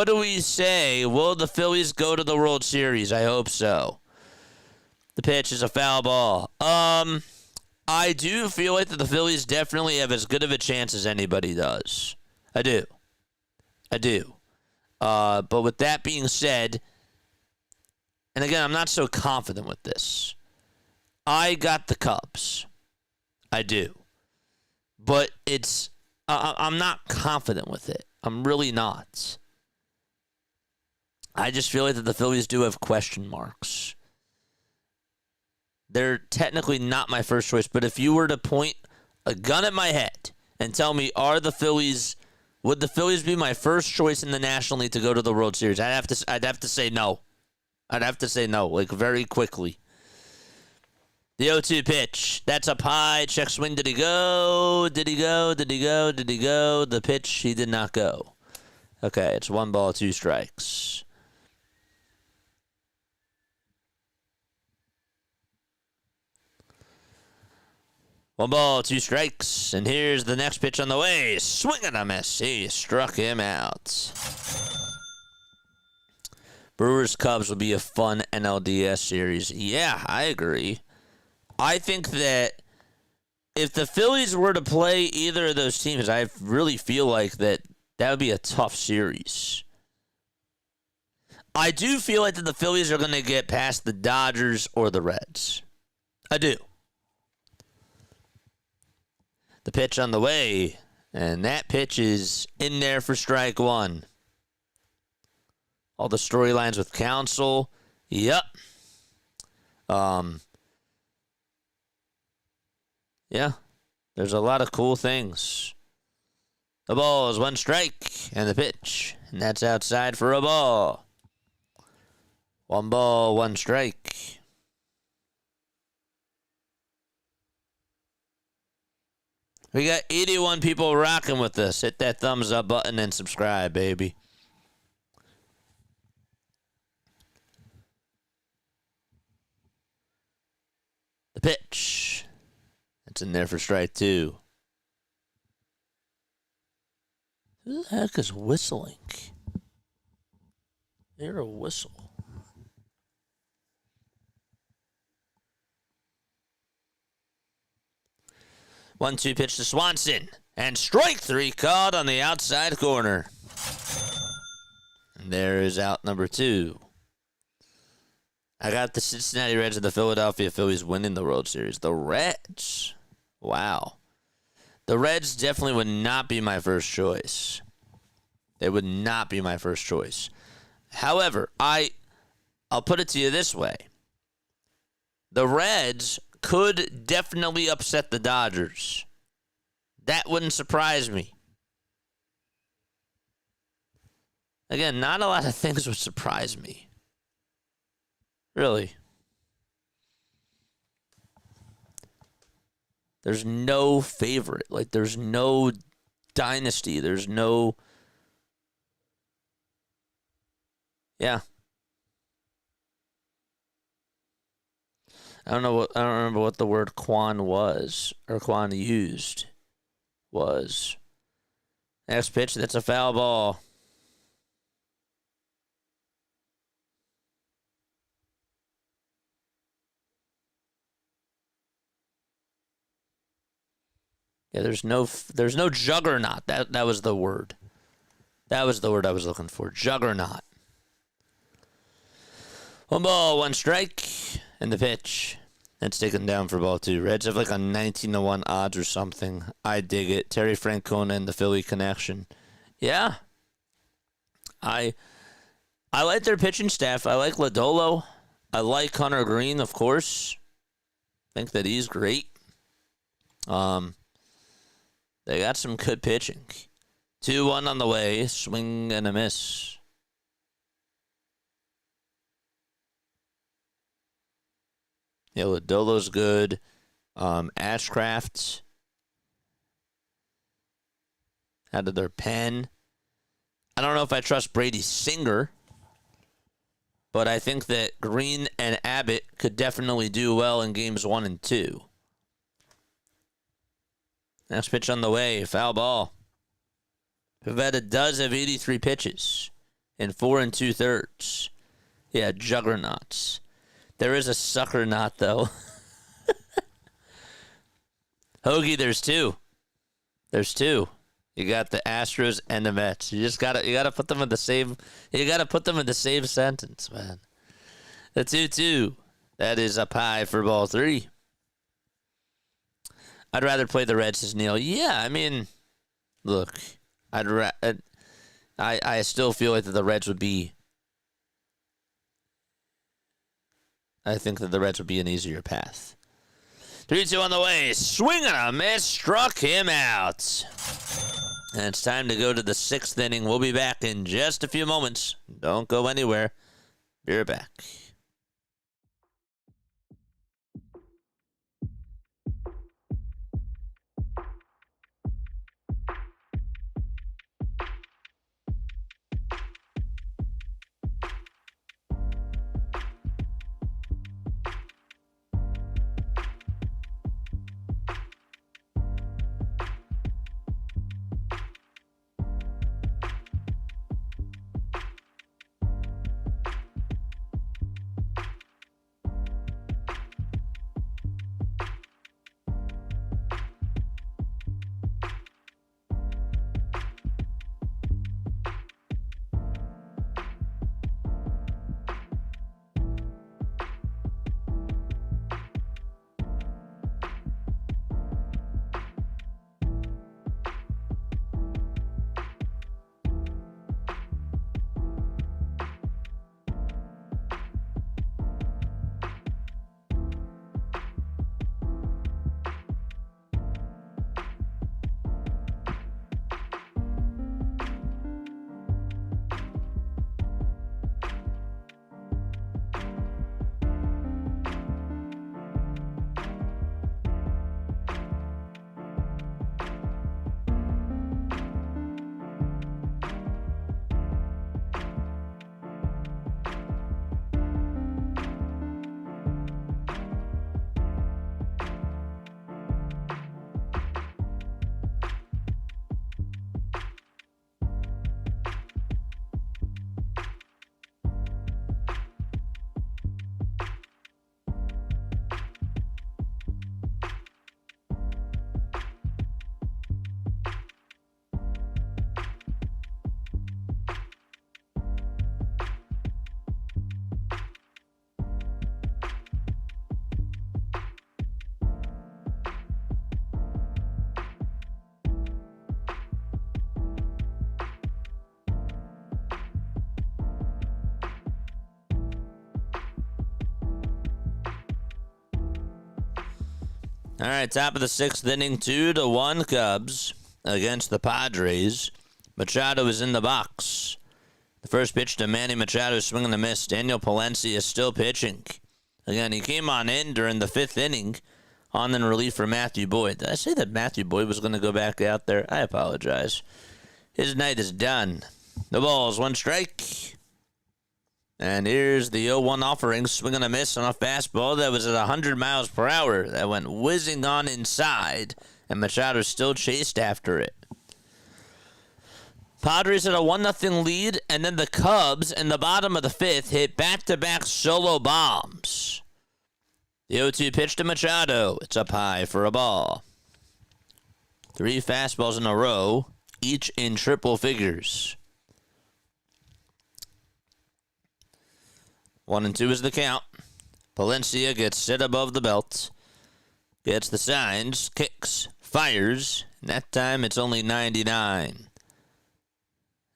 do we say? Will the Phillies go to the World Series? I hope so. The pitch is a foul ball. I do feel like that the Phillies definitely have as good of a chance as anybody does. I do. But with that being said, and again, I'm not so confident with this. I got the Cubs. I do. But I'm not confident with it. I'm really not. I just feel like that the Phillies do have question marks. They're technically not my first choice, but if you were to point a gun at my head and tell me, would the Phillies be my first choice in the National League to go to the World Series? I'd have to say no. I'd have to say no, like very quickly. The 0-2 pitch. That's up high. Check swing. Did he go? Did he go? Did he go? Did he go? The pitch, he did not go. Okay, it's 1 ball, 2 strikes. One ball, 2 strikes. And here's the next pitch on the way. Swing and a miss. He struck him out. Brewers Cubs will be a fun NLDS series. Yeah, I agree. I think that if the Phillies were to play either of those teams, I really feel like that would be a tough series. I do feel like that the Phillies are going to get past the Dodgers or the Reds. I do. The pitch on the way, and that pitch is in there for strike 1. All the storylines with Counsell. Yep. Yeah. There's a lot of cool things. The ball is 1 strike, and the pitch, and that's outside for a ball. 1 ball, 1 strike. We got 81 people rocking with us. Hit that thumbs up button and subscribe, baby. The pitch. It's in there for strike 2. Who the heck is whistling? Hear a whistle. One-two pitch to Swanson. And strike 3 called on the outside corner. And there is out number 2. I got the Cincinnati Reds and the Philadelphia Phillies winning the World Series. The Reds. Wow. The Reds definitely would not be my first choice. They would not be my first choice. However, I'll put it to you this way. The Reds could definitely upset the Dodgers. That wouldn't surprise me. Again, not a lot of things would surprise me. Really. There's no favorite. Like, there's no dynasty. There's no... Yeah. I don't remember what the word Quan was, or Quan used was. Next pitch, that's a foul ball. Yeah, there's no juggernaut. That was the word. That was the word I was looking for. Juggernaut. 1 ball, 1 strike, and the pitch. That's taken down for ball 2. Reds have like a 19-1 odds or something. I dig it. Terry Francona and the Philly connection. Yeah. I like their pitching staff. I like Lodolo. I like Hunter Green, of course. Think that he's great. They got some good pitching. 2-1 on the way. Swing and a miss. Yeah, Lodolo's good. Ashcraft out of their pen. I don't know if I trust Brady Singer, but I think that Green and Abbott could definitely do well in games 1 and 2. Next pitch on the way, foul ball. Pivetta does have 83 pitches in 4 2/3. Yeah, juggernauts. There is a sucker knot, though. Hoagie, there's 2. There's 2. You got the Astros and the Mets. You gotta put them in the same. You gotta put them in the same sentence, man. The 2-2. That is up high for ball 3. I'd rather play the Reds, says Neil. Yeah, I mean, look, I still feel like that the Reds would be. I think that the Reds would be an easier path. 3-2 on the way. Swing and a miss. Struck him out. And it's time to go to the 6th inning. We'll be back in just a few moments. Don't go anywhere. Be right back. All right, top of the 6th inning, 2-1 Cubs against the Padres. Machado is in the box. The first pitch to Manny Machado, swinging a miss. Daniel Palencia is still pitching. Again, he came on in during the 5th inning, on in relief for Matthew Boyd. Did I say that Matthew Boyd was going to go back out there? I apologize. His night is done. The ball's 1 strike. And here's the 0-1 offering, swinging a miss on a fastball that was at 100 miles per hour. That went whizzing on inside, and Machado still chased after it. Padres had a 1-0 lead, and then the Cubs in the bottom of the 5th hit back-to-back solo bombs. The 0-2 pitch to Machado. It's up high for a ball. 3 fastballs in a row, each in triple figures. 1-2 is the count. Palencia gets set above the belt. Gets the signs, kicks, fires. And that time it's only 99.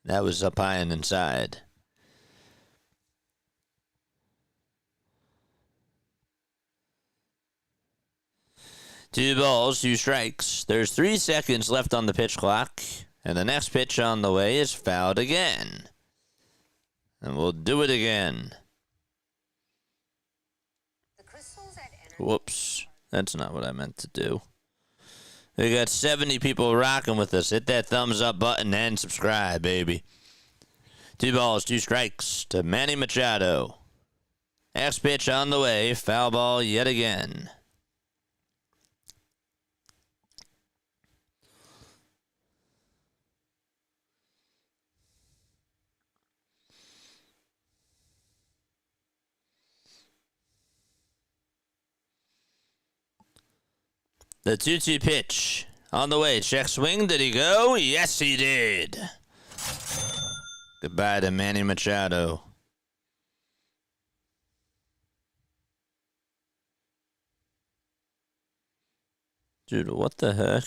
That was up high and inside. Two balls, 2 strikes. There's 3 seconds left on the pitch clock. And the next pitch on the way is fouled again. And we'll do it again. Whoops. That's not what I meant to do. We got 70 people rocking with us. Hit that thumbs up button and subscribe, baby. 2 balls, 2 strikes to Manny Machado. Next pitch on the way. Foul ball yet again. The 2-2 pitch on the way. Check swing. Did he go? Yes, he did. Goodbye to Manny Machado. Dude, what the heck?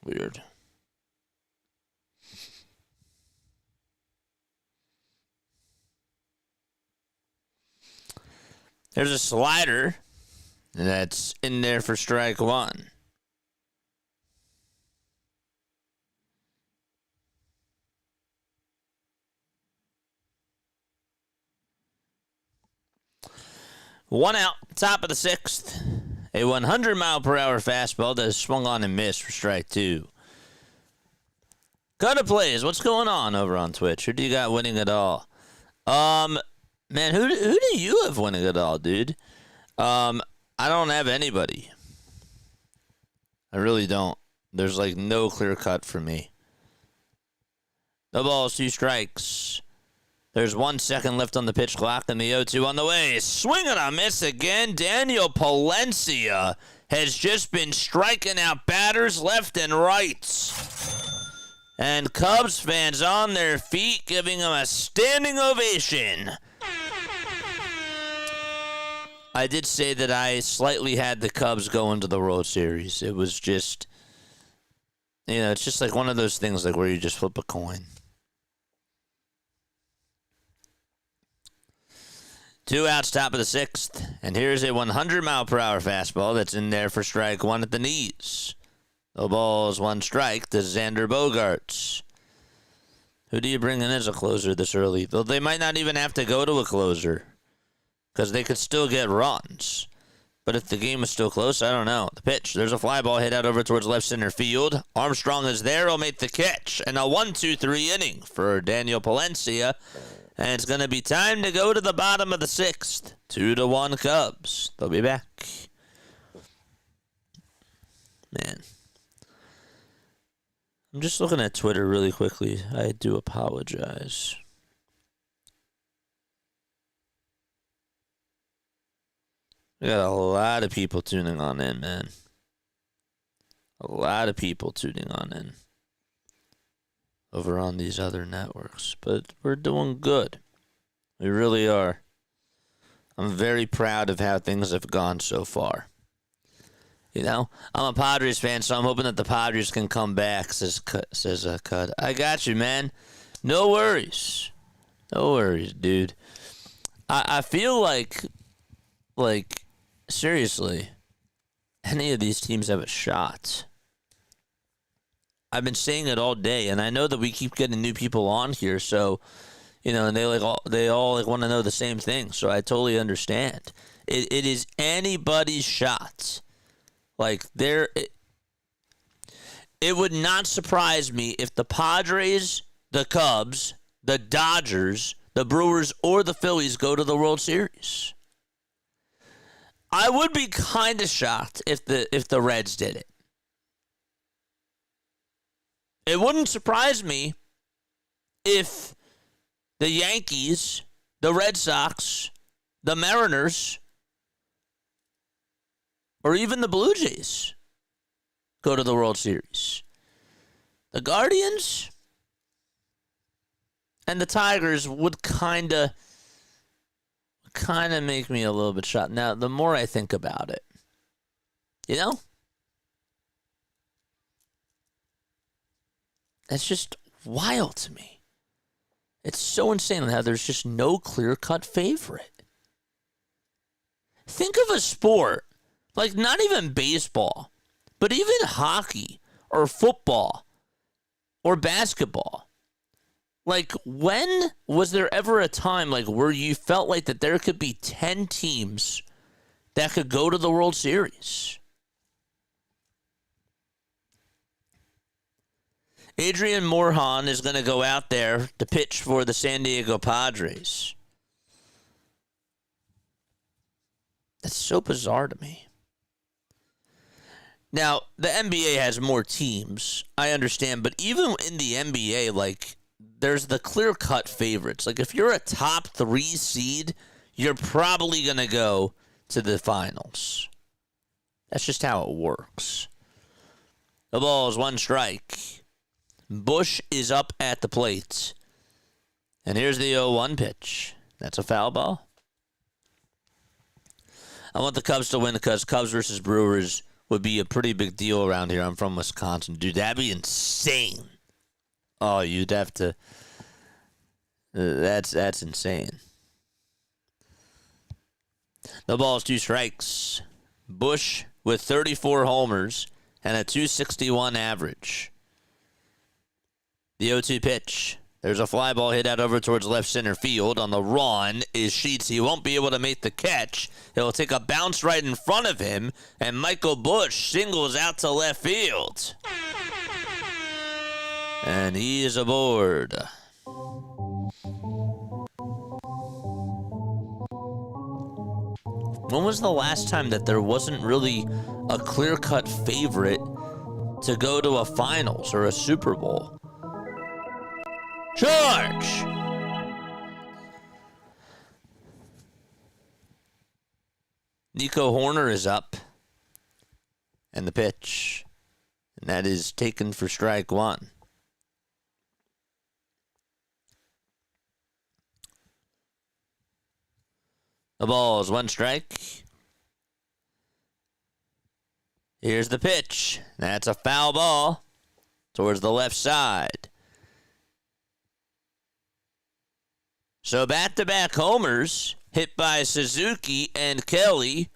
Weird. There's a slider that's in there for strike 1. One out, top of the 6th. A 100-mile-per-hour fastball that is swung on and missed for strike 2. Cut of plays. What's going on over on Twitch? Who do you got winning it all? Man, who do you have winning it all, dude? I don't have anybody. I really don't. There's like no clear cut for me. No balls, 2 strikes. There's 1 second left on the pitch clock, and the 0-2 on the way. Swing and a miss again. Daniel Palencia has just been striking out batters left and right. And Cubs fans on their feet giving him a standing ovation. I did say that I slightly had the Cubs go into the World Series. It was just, it's just like one of those things like where you just flip a coin. 2 outs, top of the 6th. And here's a 100-mile-per-hour fastball that's in there for strike 1 at the knees. The ball's 1 strike to Xander Bogaerts. Who do you bring in as a closer this early? Though they might not even have to go to a closer, because they could still get runs. But if the game is still close, I don't know. The pitch, there's a fly ball hit out over towards left center field. Armstrong is there, he'll make the catch. And a 1-2-3 inning for Daniel Palencia. And it's going to be time to go to the bottom of the 6th. 2-1 Cubs. They'll be back. Man. I'm just looking at Twitter really quickly. I do apologize. We got a lot of people tuning on in, man. A lot of people tuning on in over on these other networks. But we're doing good. We really are. I'm very proud of how things have gone so far. I'm a Padres fan, so I'm hoping that the Padres can come back, says Cud. I got you, man. No worries. No worries, dude. I feel like, seriously, any of these teams have a shot. I've been saying it all day, and I know that we keep getting new people on here, so, and they all want to know the same thing, so I totally understand. It is anybody's shot. It would not surprise me if the Padres, the Cubs, the Dodgers, the Brewers, or the Phillies go to the World Series. I would be kind of shocked if the Reds did it. It wouldn't surprise me if the Yankees, the Red Sox, the Mariners, or even the Blue Jays go to the World Series. The Guardians and the Tigers would kind of make me a little bit shocked. Now, the more I think about it, it's just wild to me. It's so insane how there's just no clear-cut favorite. Think of a sport, like not even baseball, but even hockey or football or basketball. Like, when was there ever a time where you felt like that there could be 10 teams that could go to the World Series? Adrian Morejon is going to go out there to pitch for the San Diego Padres. That's so bizarre to me. Now, the NBA has more teams, I understand, but even in the NBA, there's the clear-cut favorites. If you're a top 3 seed, you're probably going to go to the finals. That's just how it works. The ball is 1 strike. Bush is up at the plate. And here's the 0-1 pitch. That's a foul ball. I want the Cubs to win because Cubs versus Brewers would be a pretty big deal around here. I'm from Wisconsin. Dude, that'd be insane. Oh, you'd have to... That's insane. The ball's 2 strikes. Bush with 34 homers and a .261 average. The 0-2 pitch. There's a fly ball hit out over towards left center field. On the run is Sheets. He won't be able to make the catch. He'll take a bounce right in front of him, and Michael Bush singles out to left field. And he is aboard. When was the last time that there wasn't really a clear-cut favorite to go to a finals or a Super Bowl? Charge! Nico Horner is up. And the pitch. And that is taken for strike 1. The ball is 1 strike. Here's the pitch. That's a foul ball towards the left side. So back-to-back homers hit by Suzuki and Kelly.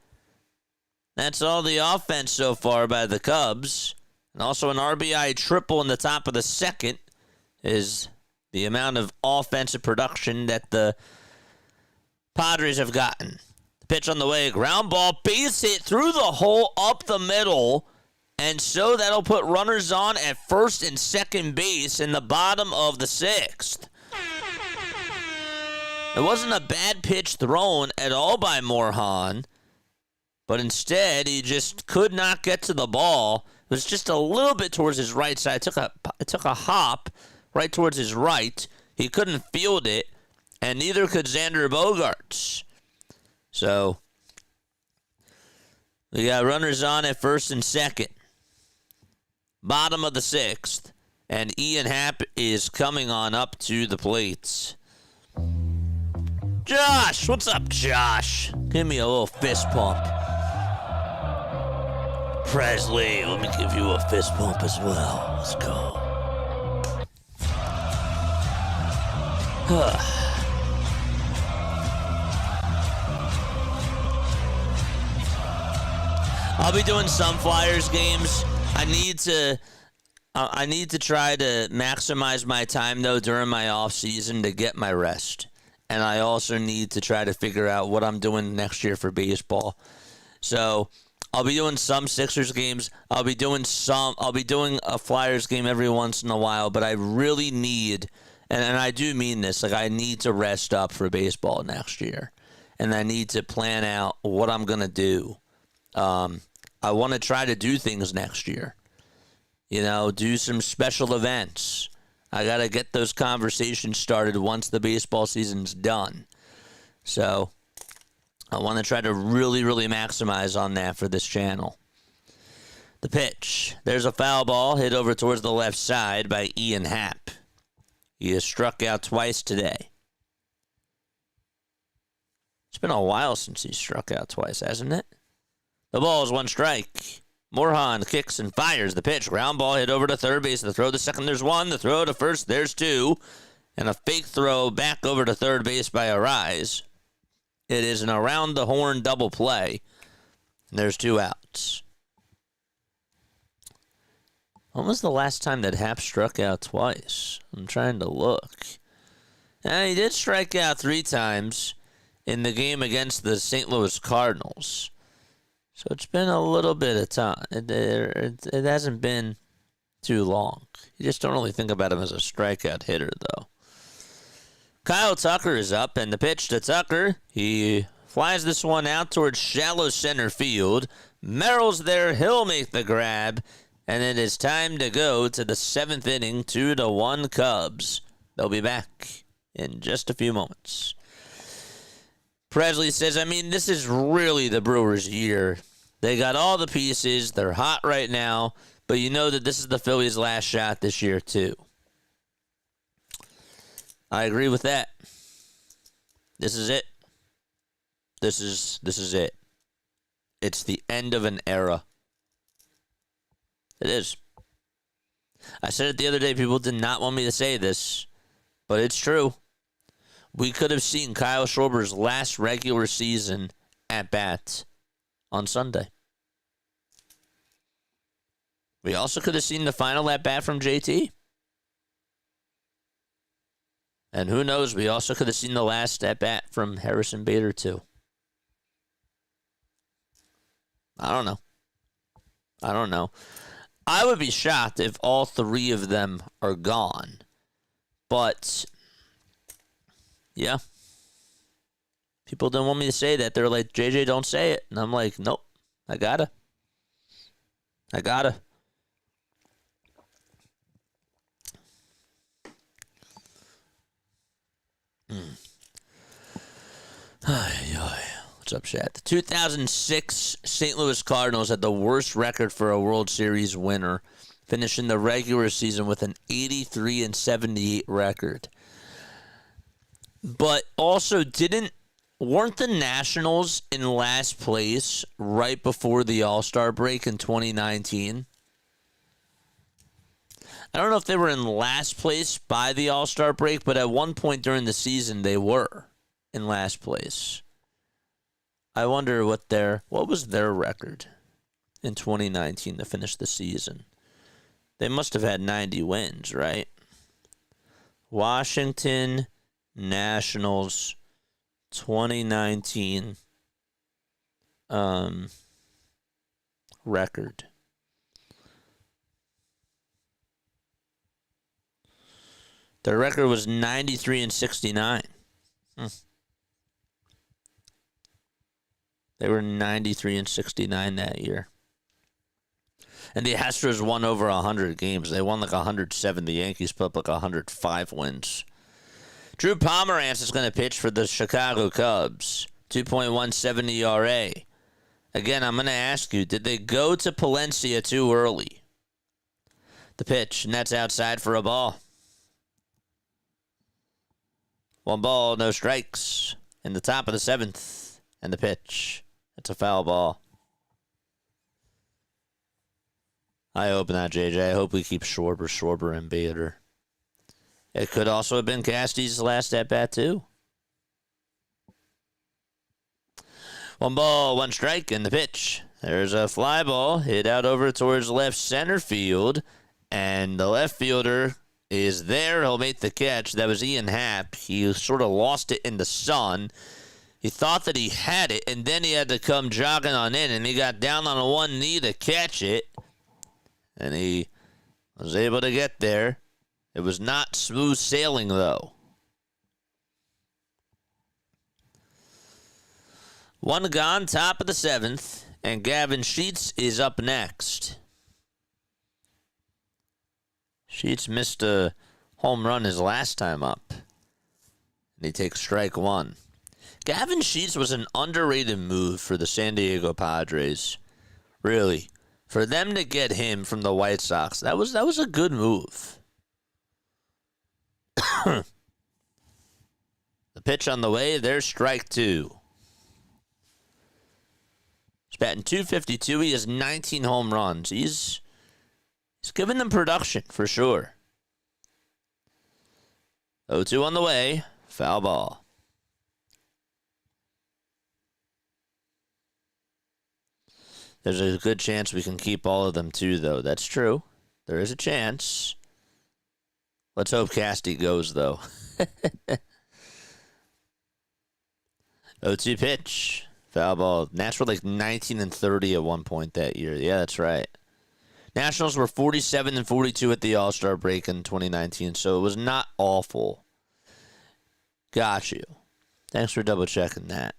That's all the offense so far by the Cubs. And also an RBI triple in the top of the second is the amount of offensive production that the Padres have gotten. The pitch on the way, ground ball, base hit through the hole, up the middle. And so that'll put runners on at first and second base in the bottom of the 6th. It wasn't a bad pitch thrown at all by Morejon, but instead he just could not get to the ball. It was just a little bit towards his right side. It took a hop right towards his right. He couldn't field it, and neither could Xander Bogaerts. So we got runners on at first and second. Bottom of the 6th, and Ian Happ is coming on up to the plate. Josh, what's up, Josh? Give me a little fist pump. Presley, let me give you a fist pump as well. Let's go. I'll be doing some Flyers games. I need to try to maximize my time, though, during my off season to get my rest. And I also need to try to figure out what I'm doing next year for baseball. So I'll be doing some Sixers games. I'll be doing a Flyers game every once in a while, but I really need, and I do mean this, like I need to rest up for baseball next year. And I need to plan out what I'm going to do. I want to try to do things next year. Do some special events. I got to get those conversations started once the baseball season's done. So I want to try to really, really maximize on that for this channel. The pitch. There's a foul ball hit over towards the left side by Ian Happ. He has struck out twice today. It's been a while since he struck out twice, hasn't it? The ball is one strike. Morejon kicks and fires the pitch. Ground ball hit over to third base. The throw to second, there's one. The throw to first, there's two. And a fake throw back over to third base by Arise. It is an around the horn double play. And there's 2 outs. When was the last time that Happ struck out twice? I'm trying to look. And he did strike out 3 times in the game against the St. Louis Cardinals. So it's been a little bit of time. It hasn't been too long. You just don't really think about him as a strikeout hitter, though. Kyle Tucker is up, and the pitch to Tucker. He flies this one out towards shallow center field. Merrill's there. He'll make the grab. And it is time to go to the 7th inning, 2-1 Cubs. They'll be back in just a few moments. Presley says, this is really the Brewers' year. They got all the pieces. They're hot right now. But you know that this is the Phillies' last shot this year, too. I agree with that. This is it. This is it. It's the end of an era. It is. I said it the other day. People did not want me to say this, but it's true. We could have seen Kyle Schwarber's last regular season at bat on Sunday. We also could have seen the final at bat from JT. And who knows, we also could have seen the last at bat from Harrison Bader too. I don't know. I would be shocked if all 3 of them are gone. But yeah. People don't want me to say that. They're like, JJ, don't say it. And I'm like, nope, I gotta. What's up, Shad? The 2006 St. Louis Cardinals had the worst record for a World Series winner, finishing the regular season with an 83-78 record. But also weren't the Nationals in last place right before the All-Star break in 2019? I don't know if they were in last place by the All-Star break, but at one point during the season they were in last place. I wonder what was their record in 2019 to finish the season. They must have had 90 wins, right? Washington Nationals 2019 record. Their record was 93-69. They were 93-69 that year. And the Astros won over 100 games. They won like 107. The Yankees put up like 105 wins. Drew Pomeranz is going to pitch for the Chicago Cubs. 2.17 ERA. Again, I'm going to ask you, did they go to Palencia too early? The pitch, and that's outside for a ball. 1 ball, no strikes. In the top of the 7th. And the pitch. It's a foul ball. I hope not, JJ. I hope we keep Schwarber, and Bader. It could also have been Casty's last at-bat, too. 1 ball, 1 strike, and the pitch. There's a fly ball hit out over towards left center field, and the left fielder is there. He'll make the catch. That was Ian Happ. He sort of lost it in the sun. He thought that he had it, and then he had to come jogging on in, and he got down on one knee to catch it, and he was able to get there. It was not smooth sailing, though. One gone, top of the 7th, and Gavin Sheets is up next. Sheets missed a home run his last time up, and he takes strike one. Gavin Sheets was an underrated move for the San Diego Padres. Really. For them to get him from the White Sox, that was a good move. The pitch on the way, there's strike two. He's batting .252. He has 19 home runs. He's giving them production for sure. 0-2 on the way. Foul ball. There's a good chance we can keep all of them too, though. That's true. There is a chance. Let's hope Casty goes, though. 0-2 pitch. Foul ball. Nats were like 19-30 at one point that year. Yeah, that's right. Nationals were 47-42 at the All-Star break in 2019, so it was not awful. Got you. Thanks for double-checking that.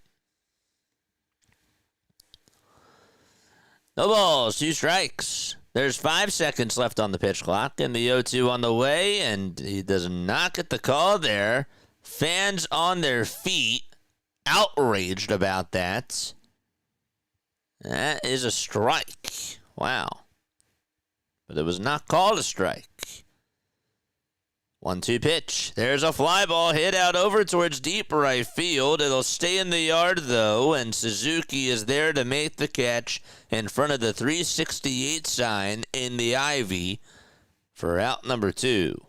No balls, 2 strikes. There's 5 seconds left on the pitch clock, and the 0-2 on the way, and he does not get the call there. Fans on their feet, outraged about that. That is a strike. Wow. But it was not called a strike. 1-2 pitch. There's a fly ball hit out over towards deep right field. It'll stay in the yard, though, and Suzuki is there to make the catch in front of the 368 sign in the ivy for out number 2.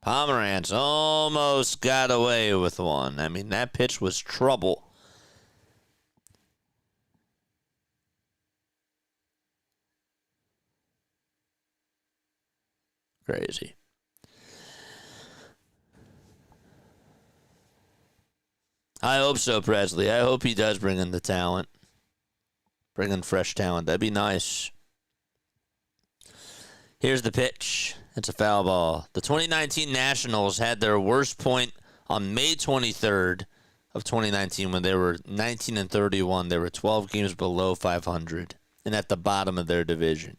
Pomerantz almost got away with one. I mean, that pitch was trouble. Crazy. I hope so, Presley. I hope he does bring in the talent. Bring in fresh talent. That'd be nice. Here's the pitch. It's a foul ball. The 2019 Nationals had their worst point on May 23rd of 2019 when they were 19-31. They were 12 games below 500 and at the bottom of their division.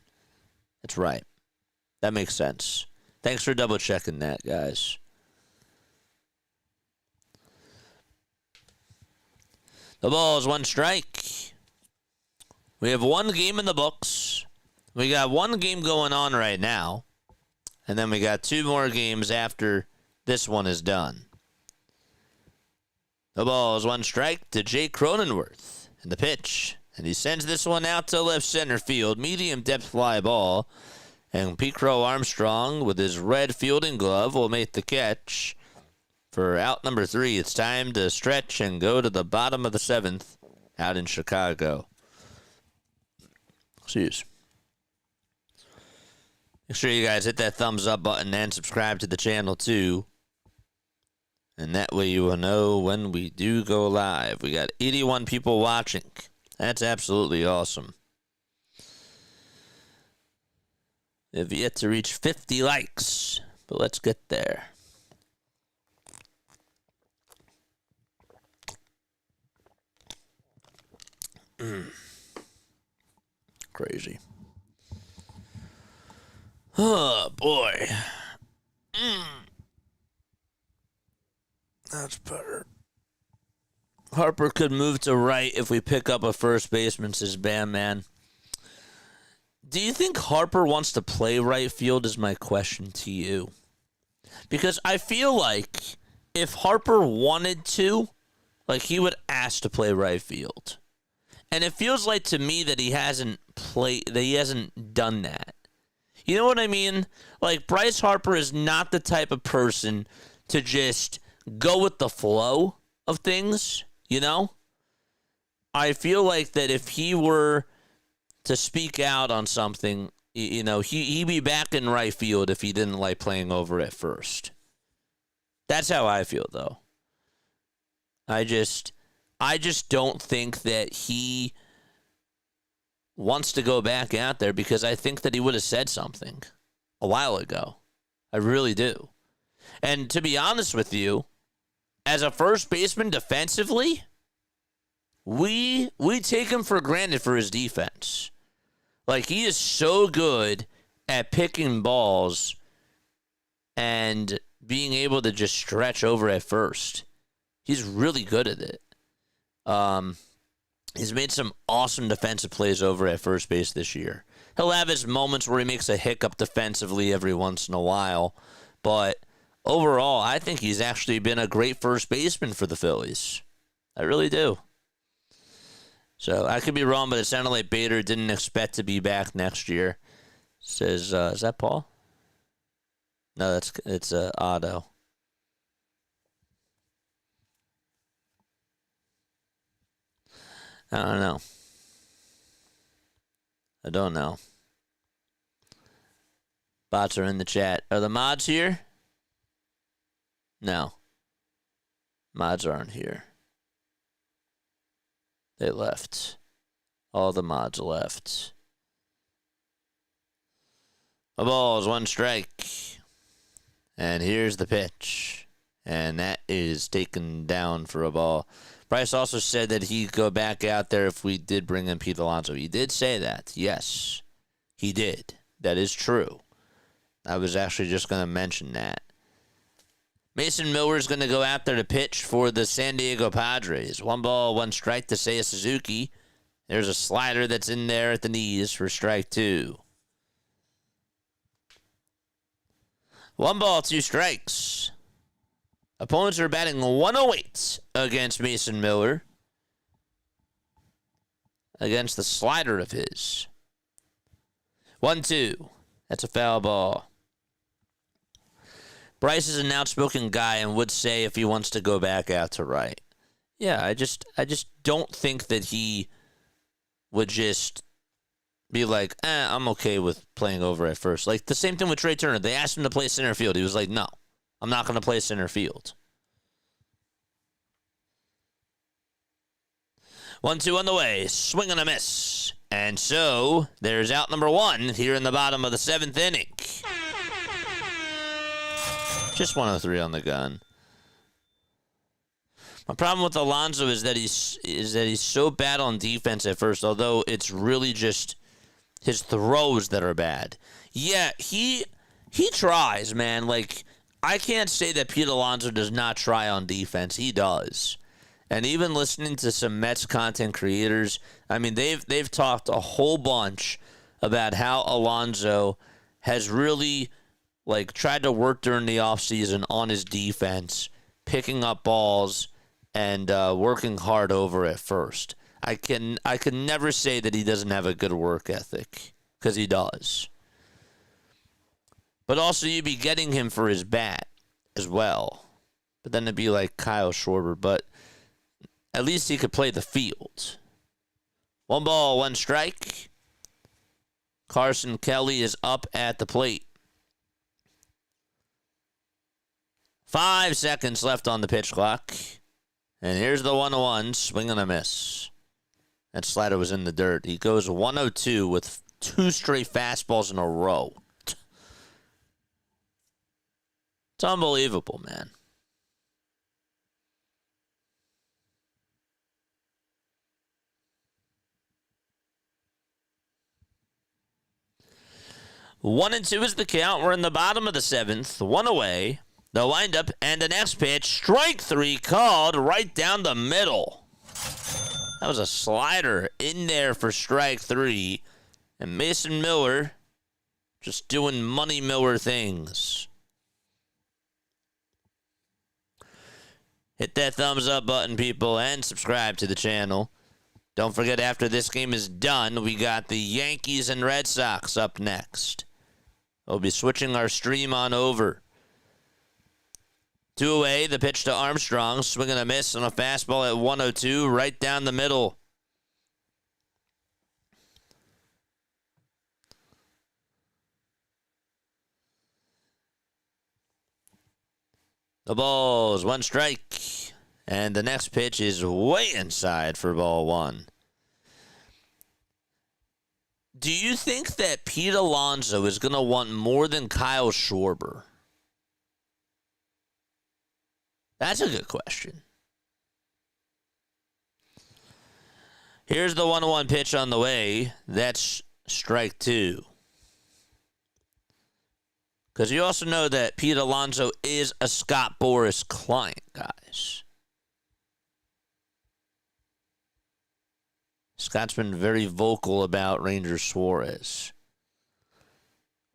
That's right. That makes sense. Thanks for double-checking that, guys. The ball is 1 strike. We have 1 game in the books. We got 1 game going on right now. And then we got 2 more games after this one is done. The ball is 1 strike to Jake Cronenworth in the pitch. And he sends this one out to left center field. Medium depth fly ball. And Pete Crow Armstrong with his red fielding glove will make the catch. For out number 3, it's time to stretch and go to the bottom of the 7th out in Chicago. Jeez. Make sure you guys hit that thumbs up button and subscribe to the channel too. And that way you will know when we do go live. We got 81 people watching. That's absolutely awesome. We have yet to reach 50 likes, but let's get there. Crazy. Oh, boy. That's better. Harper could move to right if we pick up a first baseman, says Bam Man. Do you think Harper wants to play right field is my question to you. Because I feel like if Harper wanted to, like he would ask to play right field. And it feels like to me that he hasn't done that. You know what I mean? Like Bryce Harper is not the type of person to just go with the flow of things, you know? I feel like that if he were to speak out on something, he'd be back in right field if he didn't like playing over at first. That's how I feel, though. I just don't think that he wants to go back out there because I think that he would have said something a while ago. I really do. And to be honest with you, as a first baseman defensively, we take him for granted for his defense. Like, he is so good at picking balls and being able to just stretch over at first. He's really good at it. He's made some awesome defensive plays over at first base this year. He'll have his moments where he makes a hiccup defensively every once in a while. But overall, I think he's actually been a great first baseman for the Phillies. I really do. So I could be wrong, but it sounded like Bader didn't expect to be back next year. Says, is that Paul? No, it's Otto. I don't know. I don't know. Bots are in the chat. Are the mods here? No. Mods aren't here. They left. All the mods left. A ball is one strike. And here's the pitch. And that is taken down for a ball. Bryce also said that he'd go back out there if we did bring in Pete Alonso. He did say that. Yes, he did. That is true. I was actually just going to mention that. Mason Miller is going to go out there to pitch for the San Diego Padres. 1 ball, 1 strike to Seiya Suzuki. There's a slider that's in there at the knees for strike 2. 1 ball, 2 strikes. Opponents are batting 108 against Mason Miller. Against the slider of his. 1-2. That's a foul ball. Bryce is an outspoken guy and would say if he wants to go back out to right. Yeah, I just don't think that he would just be like, I'm okay with playing over at first. Like the same thing with Trey Turner. They asked him to play center field. He was like, no, I'm not going to play center field. 1-2 on the way. Swing and a miss. And so there's out number 1 here in the bottom of the 7th inning. Just 103 on the gun. My problem with Alonso is that he's so bad on defense at first, although it's really just his throws that are bad. Yeah, he tries, man. Like, I can't say that Pete Alonso does not try on defense. He does. And even listening to some Mets content creators, I mean, they've talked a whole bunch about how Alonso has really tried to work during the offseason on his defense, picking up balls and working hard over at first. I can never say that he doesn't have a good work ethic, because he does. But also you'd be getting him for his bat as well. But then it'd be like Kyle Schwarber, but at least he could play the field. 1 ball, 1 strike. Carson Kelly is up at the plate. 5 seconds left on the pitch clock. And here's the 1-1, swing and a miss. That slider was in the dirt. He goes 102 with 2 straight fastballs in a row. It's unbelievable, man. One and 2 is the count. We're in the bottom of the 7th. 1 away. The windup and the next pitch. Strike 3 called right down the middle. That was a slider in there for strike 3. And Mason Miller just doing Money Miller things. Hit that thumbs up button, people, and subscribe to the channel. Don't forget, after this game is done, we got the Yankees and Red Sox up next. We'll be switching our stream on over. 2 away, the pitch to Armstrong. Swing and a miss on a fastball at 102, right down the middle. The ball's 1 strike. And the next pitch is way inside for ball 1. Do you think that Pete Alonso is going to want more than Kyle Schwarber? That's a good question. Here's the 1-1 pitch on the way. That's strike 2. Because you also know that Pete Alonso is a Scott Boras client, guys. Scott's been very vocal about Ranger Suarez.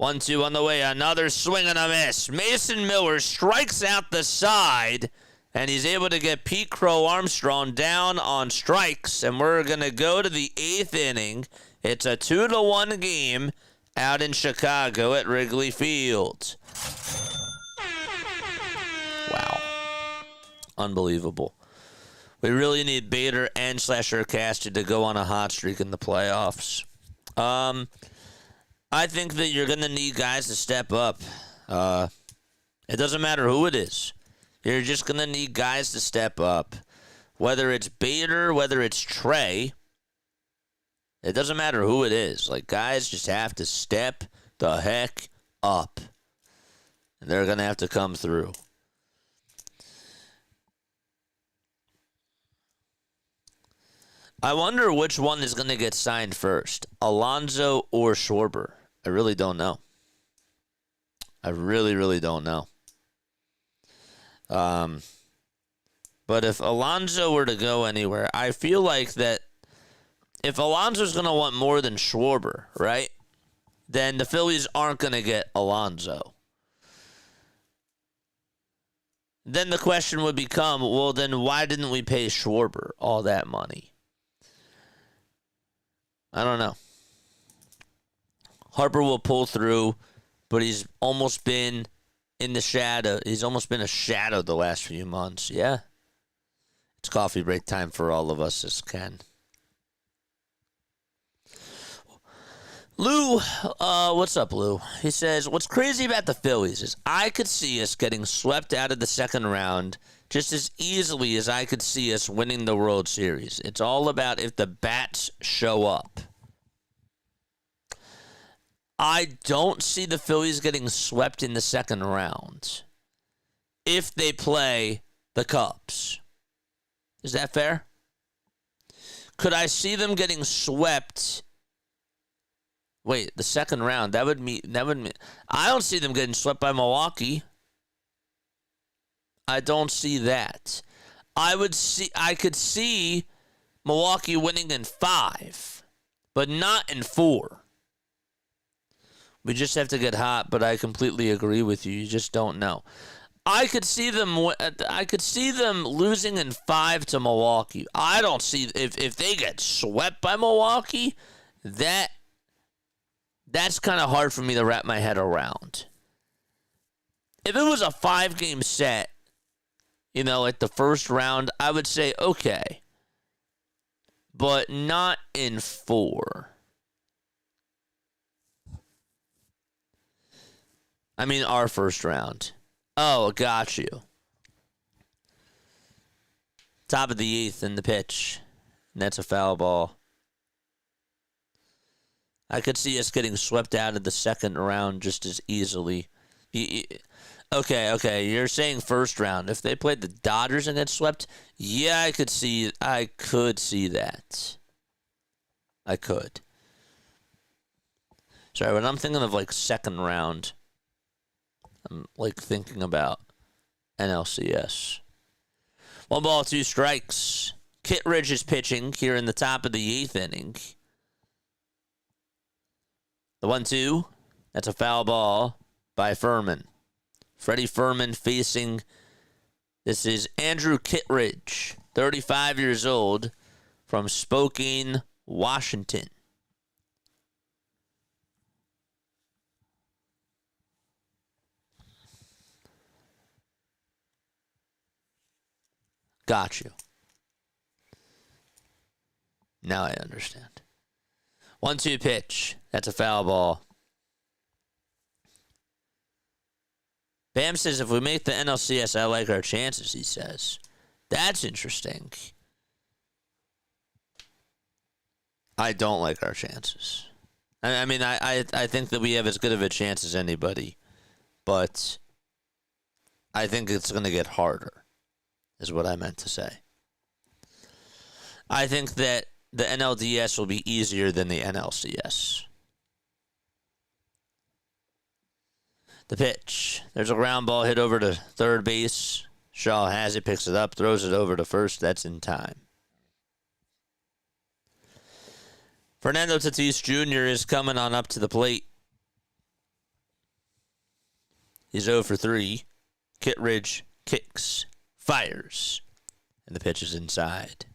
1-2 on the way. Another swing and a miss. Mason Miller strikes out the side, and he's able to get Pete Crow Armstrong down on strikes. And we're going to go to the 8th inning. It's a 2-1 game out in Chicago at Wrigley Field. Wow. Unbelievable. We really need Bader and Slasher-Caster to go on a hot streak in the playoffs. I think that you're going to need guys to step up. It doesn't matter who it is. You're just going to need guys to step up. Whether it's Bader, whether it's Trey, it doesn't matter who it is. Like, guys just have to step the heck up. And they're going to have to come through. I wonder which one is going to get signed first, Alonso or Schwarber. I really don't know. I really, really don't know. But if Alonso were to go anywhere, I feel like that if Alonso's going to want more than Schwarber, right, then the Phillies aren't going to get Alonso. Then the question would become, well, then why didn't we pay Schwarber all that money? I don't know. Harper will pull through, but he's almost been in the shadow. He's almost been a shadow the last few months. Yeah. It's coffee break time for all of us as Ken. Lou, what's up, Lou? He says, what's crazy about the Phillies is I could see us getting swept out of the second round just as easily as I could see us winning the World Series. It's all about if the bats show up. I don't see the Phillies getting swept in the second round if they play the Cubs. Is that fair? Could I see them getting swept? Wait, the second round, that would mean I don't see them getting swept by Milwaukee. I don't see that. I could see Milwaukee winning in 5, but not in 4. We just have to get hot, but I completely agree with you. You just don't know. I could see them losing in 5 to Milwaukee. I don't see if they get swept by Milwaukee, that's kind of hard for me to wrap my head around. If it was a 5-game set, at the first round, I would say, okay. But not in 4. I mean, our first round. Oh, got you. Top of the 8th in the pitch. And that's a foul ball. I could see us getting swept out of the second round just as easily. Okay, you're saying first round. If they played the Dodgers and get swept, yeah, I could see that. I could. Sorry, when I'm thinking of like second round, I'm like thinking about NLCS. 1 ball, 2 strikes. Kittredge is pitching here in the top of the 8th inning. The 1-2, that's a foul ball by Furman. Freddie Furman facing, this is Andrew Kittredge, 35 years old, from Spokane, Washington. Got you. Now I understand. 1-2 pitch. That's a foul ball. Bam says, if we make the NLCS, I like our chances, he says. That's interesting. I don't like our chances. I mean, I think that we have as good of a chance as anybody, but I think it's going to get harder, is what I meant to say. I think that the NLDS will be easier than the NLCS. The pitch. There's a ground ball hit over to third base. Shaw has it, picks it up, throws it over to first. That's in time. Fernando Tatis Jr. is coming on up to the plate. He's 0 for 3. Kittredge kicks, fires, and the pitch is inside.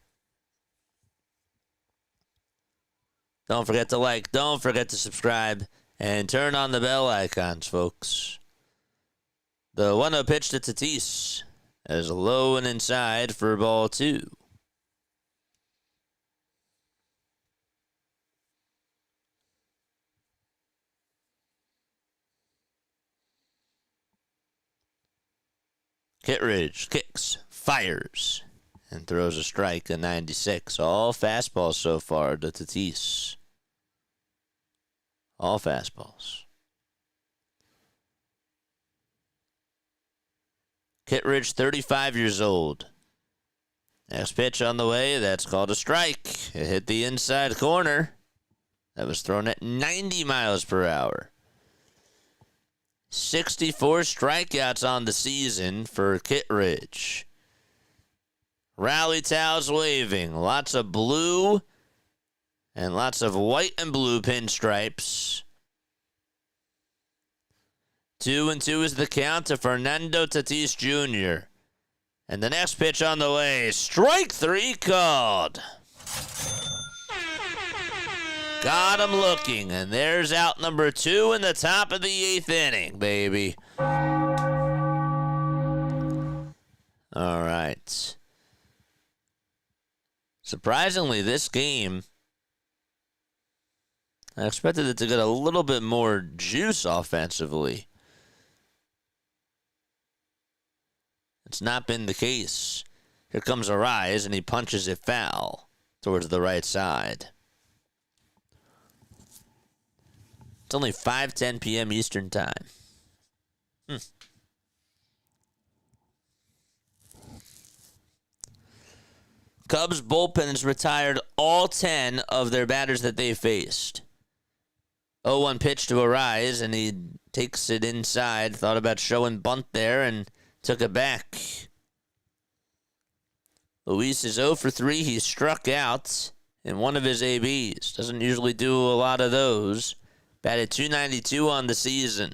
Don't forget to like, don't forget to subscribe, and turn on the bell icons, folks. The 1-0 pitch to Tatis is low and inside for ball 2. Kittredge kicks, fires, and throws a strike, a 96. All fastballs so far to Tatis. All fastballs. Kittredge, 35 years old. Next pitch on the way, that's called a strike. It hit the inside corner. That was thrown at 90 miles per hour. 64 strikeouts on the season for Kittredge. Rally towels waving. Lots of blue and lots of white and blue pinstripes. 2-2 is the count to Fernando Tatis Jr. And the next pitch on the way. Strike 3 called. Got him looking, and there's out number 2 in the top of the 8th inning, baby. All right. Surprisingly, this game, I expected it to get a little bit more juice offensively. It's not been the case. Here comes a rise, and he punches it foul towards the right side. It's only 5:10 p.m. Eastern Time. Cubs bullpen has retired all 10 of their batters that they faced. 0-1 pitch to Arise, and he takes it inside. Thought about showing bunt there and took it back. Luis is 0 for 3. He struck out in one of his ABs. Doesn't usually do a lot of those. Batted .292 on the season.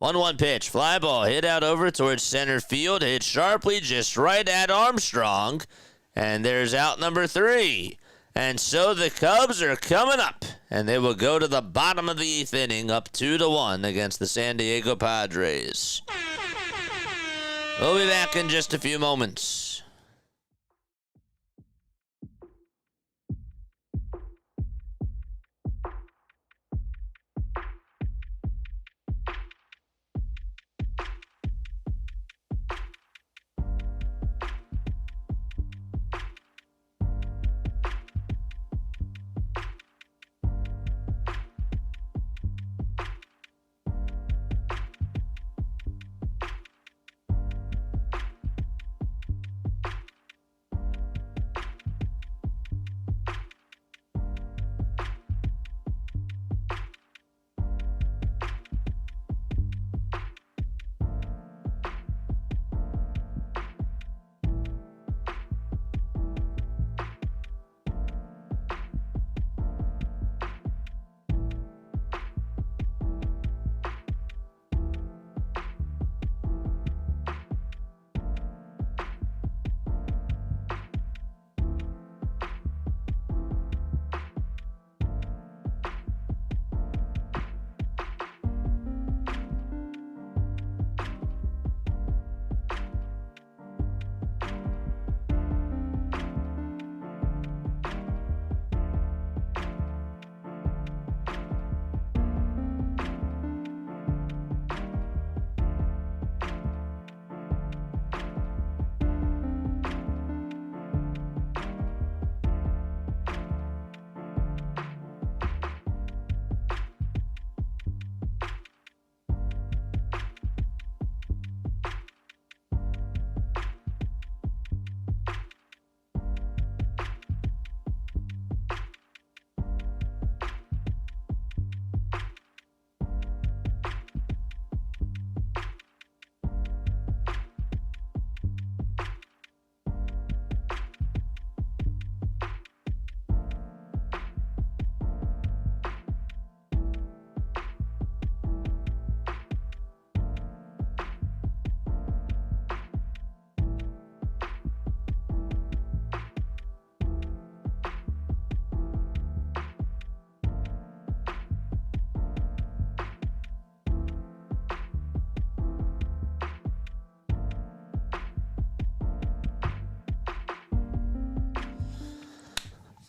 1-1 pitch. Fly ball hit out over towards center field. Hit sharply just right at Armstrong. And there's out number 3. And so the Cubs are coming up. And they will go to the bottom of the 8th inning up 2-1 against the San Diego Padres. We'll be back in just a few moments.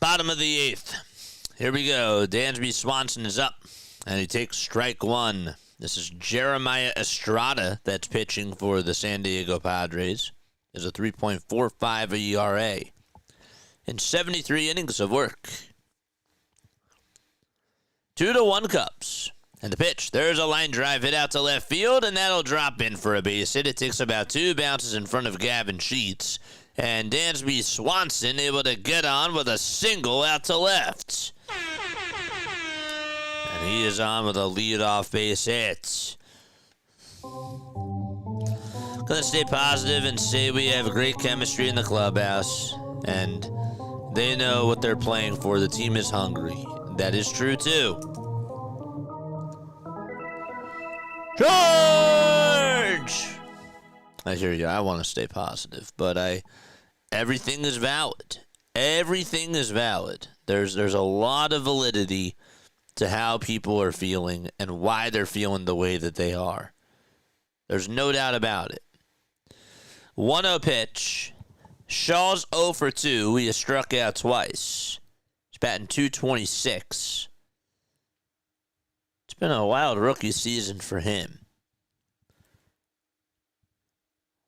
Bottom of the 8th. Here we go. Dansby Swanson is up, and he takes strike one. This is Jeremiah Estrada that's pitching for the San Diego Padres. There's a 3.45 ERA in 73 innings of work. 2-1 Cubs. And the pitch, there's a line drive hit out to left field, and that'll drop in for a base hit. It takes about 2 bounces in front of Gavin Sheets. And Dansby Swanson able to get on with a single out to left. And he is on with a leadoff base hit. Gonna stay positive and say we have great chemistry in the clubhouse. And they know what they're playing for. The team is hungry. That is true, too. George! I hear you. I want to stay positive, but everything is valid. Everything is valid. There's a lot of validity to how people are feeling and why they're feeling the way that they are. There's no doubt about it. 1-0 pitch. Shaw's 0 for 2. He has struck out twice. He's batting .226. It's been a wild rookie season for him.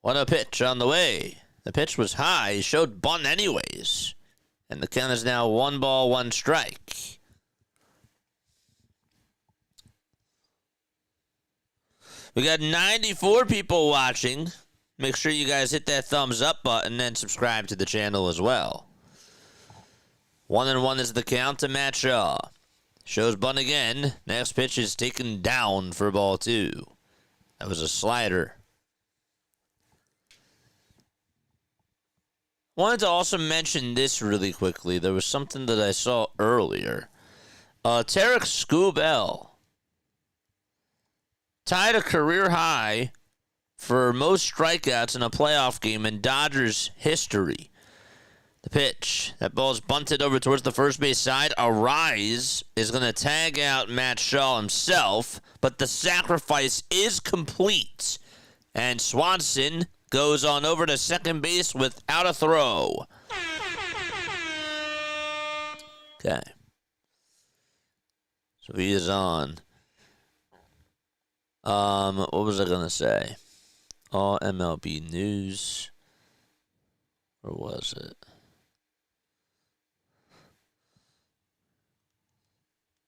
1-0 pitch on the way. The pitch was high. He showed bunt anyways. And the count is now 1 ball, 1 strike. We got 94 people watching. Make sure you guys hit that thumbs up button and subscribe to the channel as well. 1-1 is the count to Matt Shaw. Shows bunt again. Next pitch is taken down for ball 2. That was a slider. Wanted to also mention this really quickly. There was something that I saw earlier. Tarek Skubal tied a career high for most strikeouts in a playoff game in Dodgers history. The pitch. That ball is bunted over towards the first base side. Arise is going to tag out Matt Shaw himself, but the sacrifice is complete. And Swanson goes on over to second base without a throw. Okay. So he is on. What was I going to say? All MLB news. Or was it?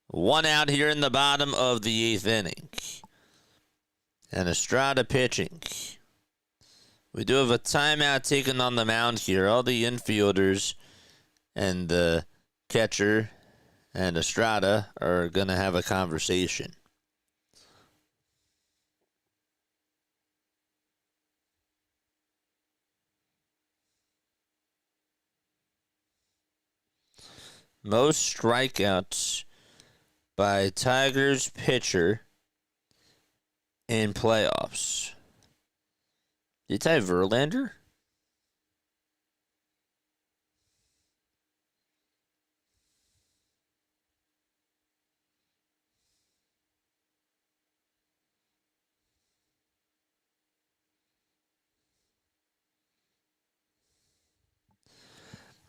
One out here in the bottom of the 8th inning. And Estrada pitching. We do have a timeout taken on the mound here. All the infielders and the catcher and Estrada are going to have a conversation. Most strikeouts by Tigers pitcher in playoffs. Did you tie Verlander?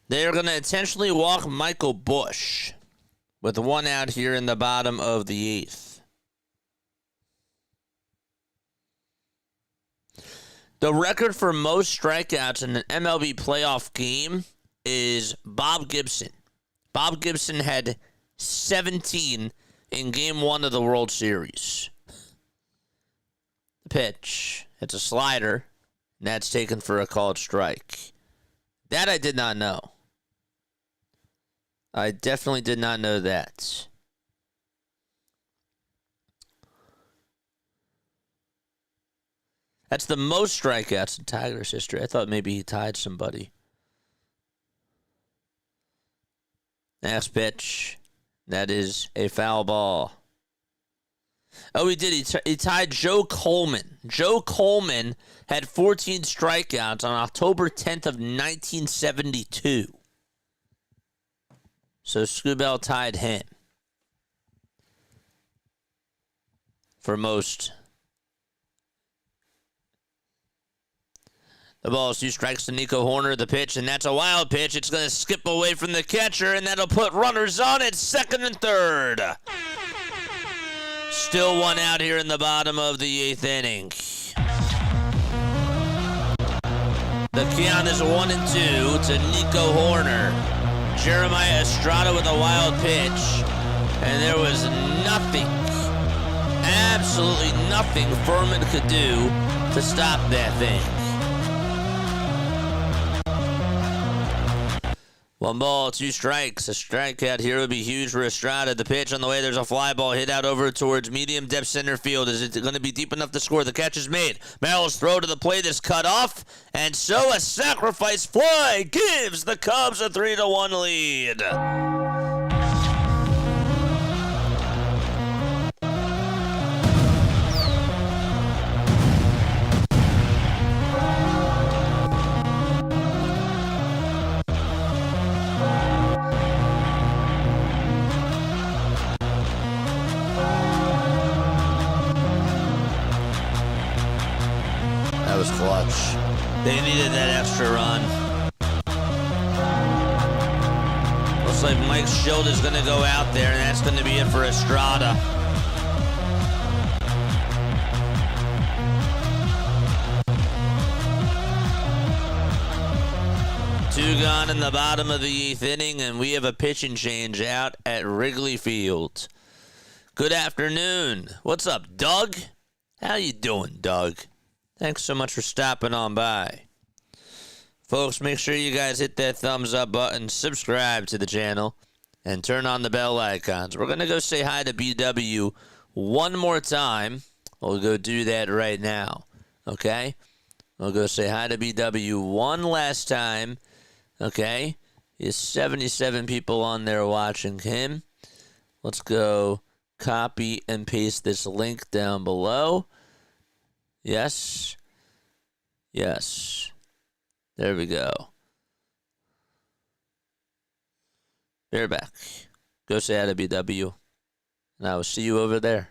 They are going to intentionally walk Michael Busch with 1 out here in the bottom of the 8th. The record for most strikeouts in an MLB playoff game is Bob Gibson. Bob Gibson had 17 in Game 1 of the World Series. The pitch. It's a slider, and that's taken for a called strike. That I did not know. I definitely did not know that. That's the most strikeouts in Tigers history. I thought maybe he tied somebody. Next pitch. That is a foul ball. Oh, he did. He tied Joe Coleman. Joe Coleman had 14 strikeouts on October 10th of 1972. So Skubal tied him for most. The ball is 2 strikes to Nico Horner, the pitch, and that's a wild pitch. It's going to skip away from the catcher, and that'll put runners on at second and third. Still 1 out here in the bottom of the 8th inning. The count is 1-2 to Nico Horner. Jeremiah Estrada with a wild pitch, and there was nothing, absolutely nothing Furman could do to stop that thing. 1 ball, 2 strikes. A strikeout here would be huge for Estrada. The pitch on the way, there's a fly ball hit out over towards medium depth center field. Is it going to be deep enough to score? The catch is made. Merrill's throw to the plate is cut off, and so a sacrifice fly gives the Cubs a 3-1 lead. That was clutch. They needed that extra run. Looks like Mike Schild is going to go out there, and that's going to be it for Estrada. Two gone in the bottom of the 8th inning, and we have a pitching change out at Wrigley Field. Good afternoon. What's up, Doug? How you doing, Doug? Thanks so much for stopping on by. Folks, make sure you guys hit that thumbs up button, subscribe to the channel, and turn on the bell icons. We're going to go say hi to BW one more time. We'll go do that right now, okay? We'll go say hi to BW one last time, okay? There's 77 people on there watching him. Let's go copy and paste this link down below. Yes. Yes. There we go. Bear back. Go say hi to BW. And I will see you over there.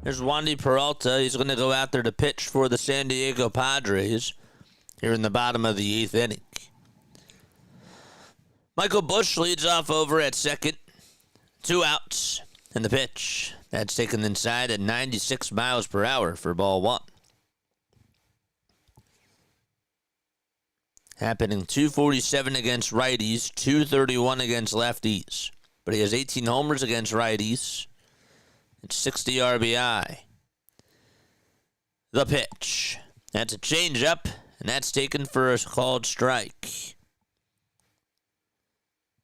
There's Wandy Peralta. He's going to go out there to pitch for the San Diego Padres here in the bottom of the 8th inning. Michael Busch leads off over at second. 2 outs. And the pitch. That's taken inside at 96 miles per hour for ball 1. Happening 247 against righties, 231 against lefties. But he has 18 homers against righties. It's 60 RBI. The pitch. That's a changeup, and that's taken for a called strike.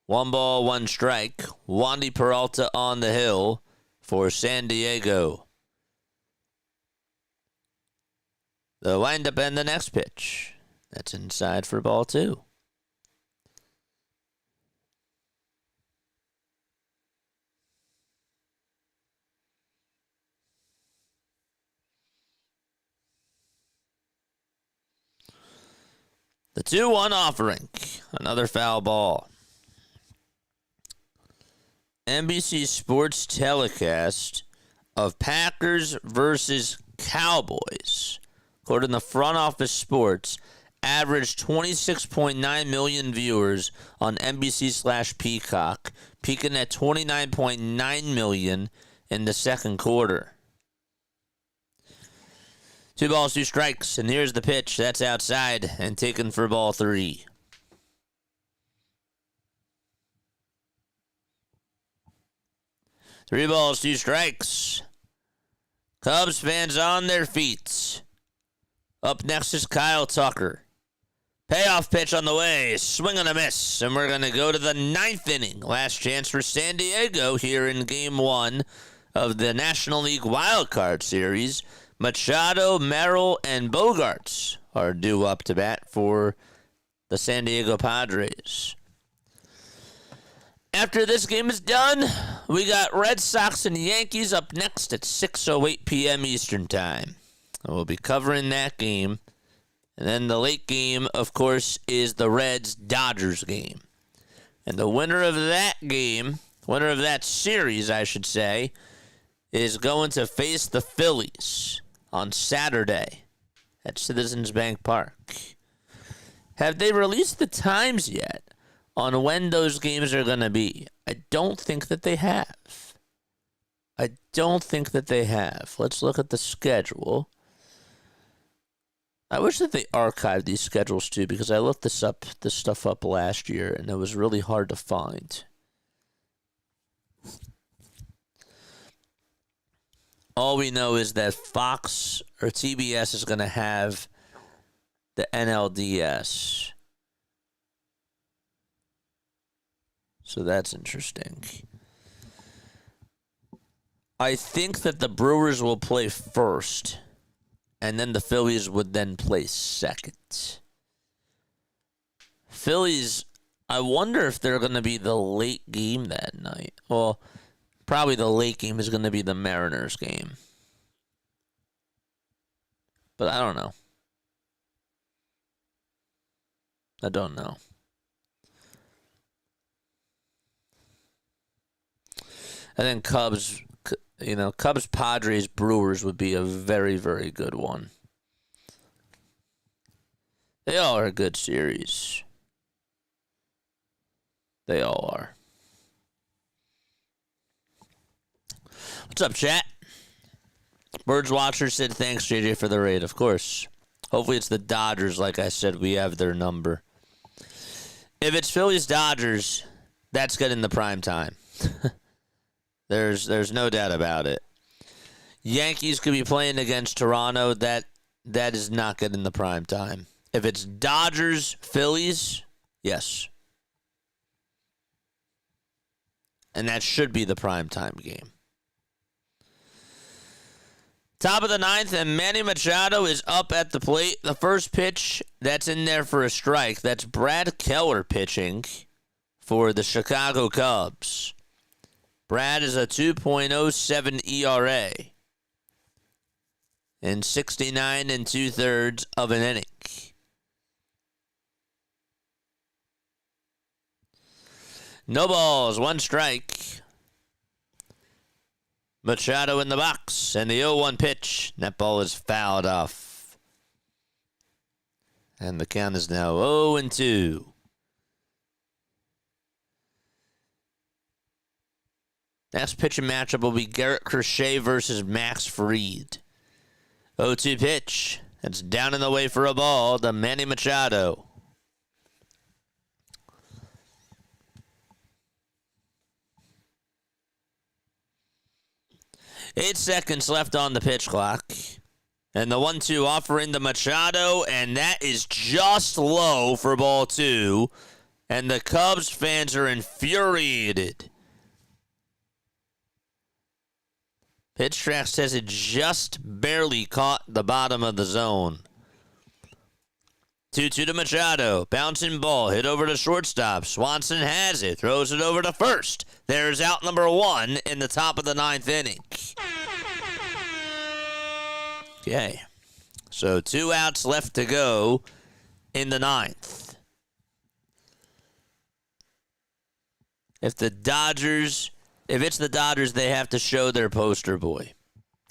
1 ball, 1 strike. Wandy Peralta on the hill for San Diego. The windup and the next pitch. That's inside for ball 2. The 2-1 offering. Another foul ball. NBC Sports telecast of Packers versus Cowboys, according to Front Office Sports, averaged 26.9 million viewers on NBC/Peacock, peaking at 29.9 million in the second quarter. 2 balls, 2 strikes, and here's the pitch. That's outside and taken for ball 3. Three balls, 2 strikes. Cubs fans on their feet. Up next is Kyle Tucker. Payoff pitch on the way. Swing and a miss. And we're going to go to the 9th inning. Last chance for San Diego here in Game 1 of the National League Wild Card Series. Machado, Merrill, and Bogarts are due up to bat for the San Diego Padres. After this game is done, we got Red Sox and Yankees up next at 6:08 p.m. Eastern Time. We'll be covering that game. And then the late game, of course, is the Reds-Dodgers game. And the winner of that game, winner of that series, I should say, is going to face the Phillies on Saturday at Citizens Bank Park. Have they released the times yet on when those games are going to be? I don't think that they have. Let's look at the schedule. I wish that they archived these schedules too, because I looked this stuff up last year, and it was really hard to find. All we know is that Fox or TBS is going to have the NLDS. So that's interesting. I think that the Brewers will play first, and then the Phillies would then play second. Phillies, I wonder if they're going to be the late game that night. Well, probably the late game is going to be the Mariners game. But I don't know. I think Cubs Padres Brewers would be a very, very good one. They all are a good series. They all are. What's up, chat? Birds Watcher said thanks, JJ, for the raid. Of course. Hopefully it's the Dodgers. Like I said, we have their number. If it's Phillies Dodgers, that's getting the prime time. There's no doubt about it. Yankees could be playing against Toronto. That is not getting the prime time. If it's Dodgers, Phillies, yes. And that should be the prime time game. Top of the 9th, and Manny Machado is up at the plate. The first pitch, that's in there for a strike. That's Brad Keller pitching for the Chicago Cubs. Brad is a 2.07 ERA in 69 2/3 of an inning. No balls, 1 strike. Machado in the box, and the 0-1 pitch. That ball is fouled off. And the count is now 0-2. Next pitching matchup will be Garrett Crochet versus Max Fried. 0-2 pitch. It's down and away for a ball to Manny Machado. Eight seconds left on the pitch clock. And the 1-2 offering to Machado, and that is just low for ball 2. And the Cubs fans are infuriated. Pitch track says it just barely caught the bottom of the zone. 2-2 to Machado. Bouncing ball. Hit over to shortstop. Swanson has it. Throws it over to first. There's out number 1 in the top of the 9th inning. Okay. So 2 outs left to go in the 9th. If it's the Dodgers, they have to show their poster boy.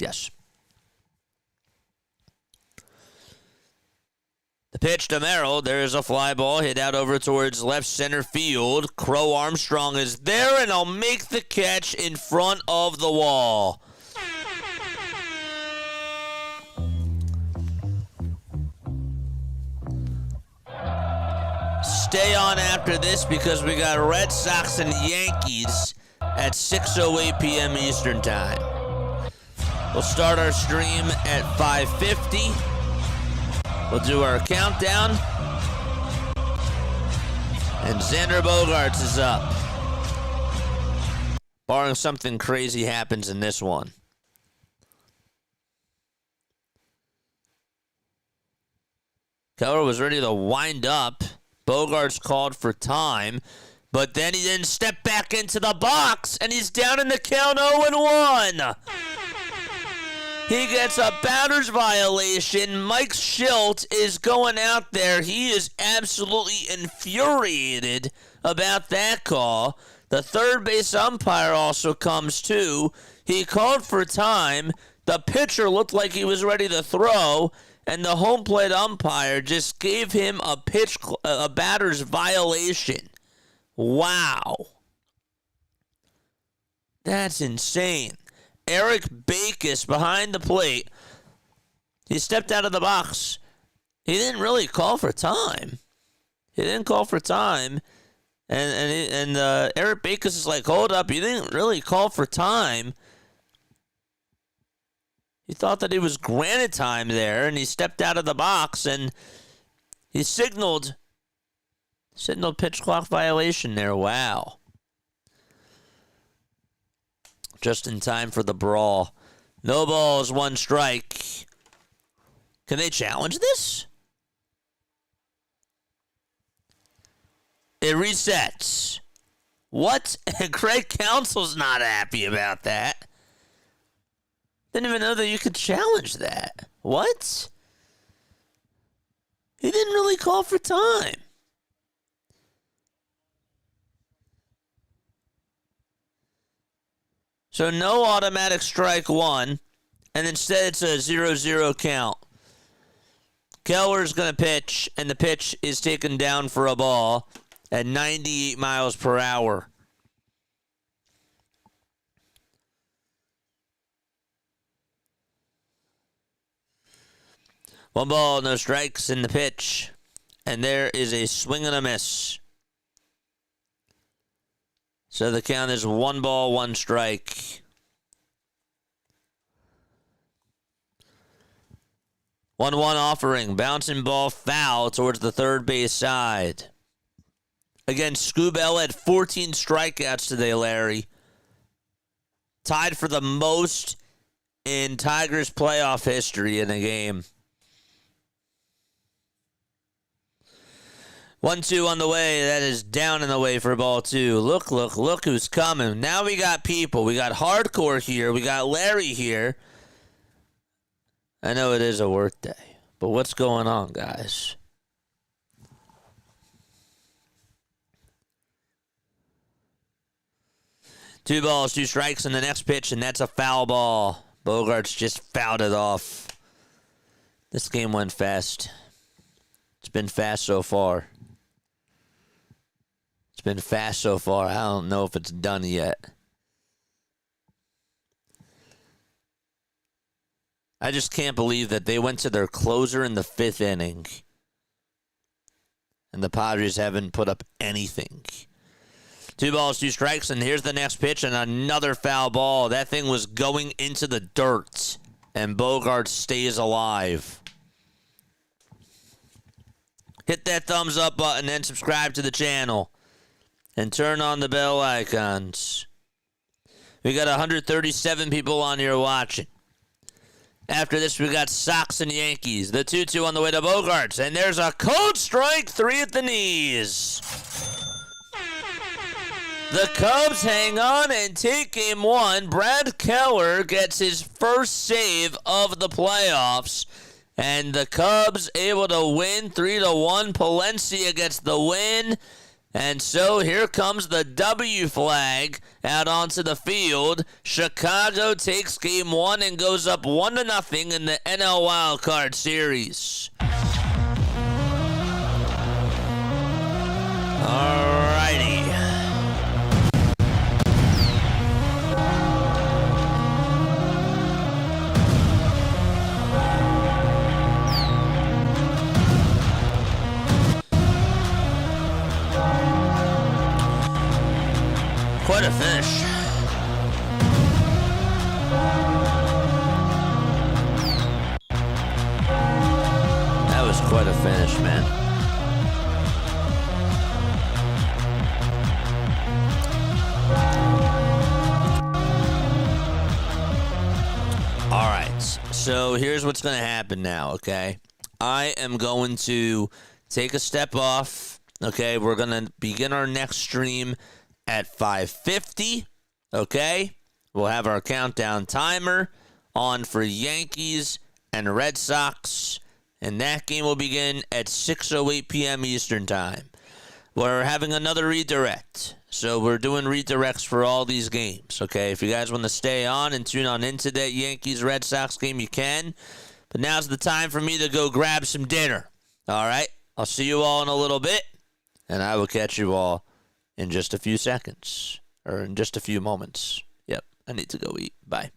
Yes. The pitch to Merrill. There's a fly ball hit out over towards left center field. Crow Armstrong is there, and he'll make the catch in front of the wall. Stay on after this because we got Red Sox and Yankees at 6:08 p.m. Eastern Time. We'll start our stream at 5:50. We'll do our countdown. And Xander Bogaerts is up. Barring something crazy happens in this one. Keller was ready to wind up. Bogaerts called for time, but then he didn't step back into the box, and he's down in the count 0-1. He gets a batter's violation. Mike Schilt is going out there. He is absolutely infuriated about that call. The third base umpire also comes too. He called for time. The pitcher looked like he was ready to throw, and the home plate umpire just gave him a batter's violation. Wow. That's insane. Eric Backus behind the plate. He stepped out of the box. He didn't really call for time. And Eric Backus is like, hold up, you didn't really call for time. He thought that he was granted time there, and he stepped out of the box, and he signaled pitch clock violation there. Wow. Just in time for the brawl. No balls, 1 strike. Can they challenge this? It resets. What? Craig Counsell's not happy about that. Didn't even know that you could challenge that. What? He didn't really call for time. So no automatic strike 1, and instead it's a 0-0 count. Keller's going to pitch, and the pitch is taken down for a ball at 98 miles per hour. One ball, no strikes in the pitch. And there is a swing and a miss. So the count is 1 ball, 1 strike. 1-1 offering. Bouncing ball foul towards the third base side. Again, Scubell had 14 strikeouts today, Larry. Tied for the most in Tigers playoff history in a game. 1-2 on the way. That is down in the way for ball 2. Look who's coming. Now we got people. We got Hardcore here. We got Larry here. I know it is a work day, but what's going on, guys? Two balls, 2 strikes in the next pitch, and that's a foul ball. Bogaerts just fouled it off. This game went fast. It's been fast so far. I don't know if it's done yet. I just can't believe that they went to their closer in the 5th inning. And the Padres haven't put up anything. 2 balls, 2 strikes, and here's the next pitch, and another foul ball. That thing was going into the dirt, and Bogaerts stays alive. Hit that thumbs up button and subscribe to the channel. And turn on the bell icons. We got 137 people on here watching. After this, we got Sox and Yankees. The 2-2 on the way to Bogaerts. And there's a cold strike, 3 at the knees. The Cubs hang on and take game 1. Brad Keller gets his first save of the playoffs. And the Cubs able to win 3-1. Palencia gets the win. And so here comes the W flag out onto the field. Chicago takes game 1 and goes up 1-0 in the NL Wild Card Series. Alrighty. Quite a finish. That was quite a finish, man. All right, so here's what's going to happen now, okay? I am going to take a step off, okay? We're going to begin our next stream at 5:50, okay? We'll have our countdown timer on for Yankees and Red Sox, and that game will begin at 6:08 p.m. Eastern Time. We're having another redirect, so we're doing redirects for all these games, okay? If you guys want to stay on and tune on into that Yankees-Red Sox game, you can, but now's the time for me to go grab some dinner, all right? I'll see you all in a little bit, and I will catch you all in just a few seconds, or in just a few moments. Yep, I need to go eat. Bye.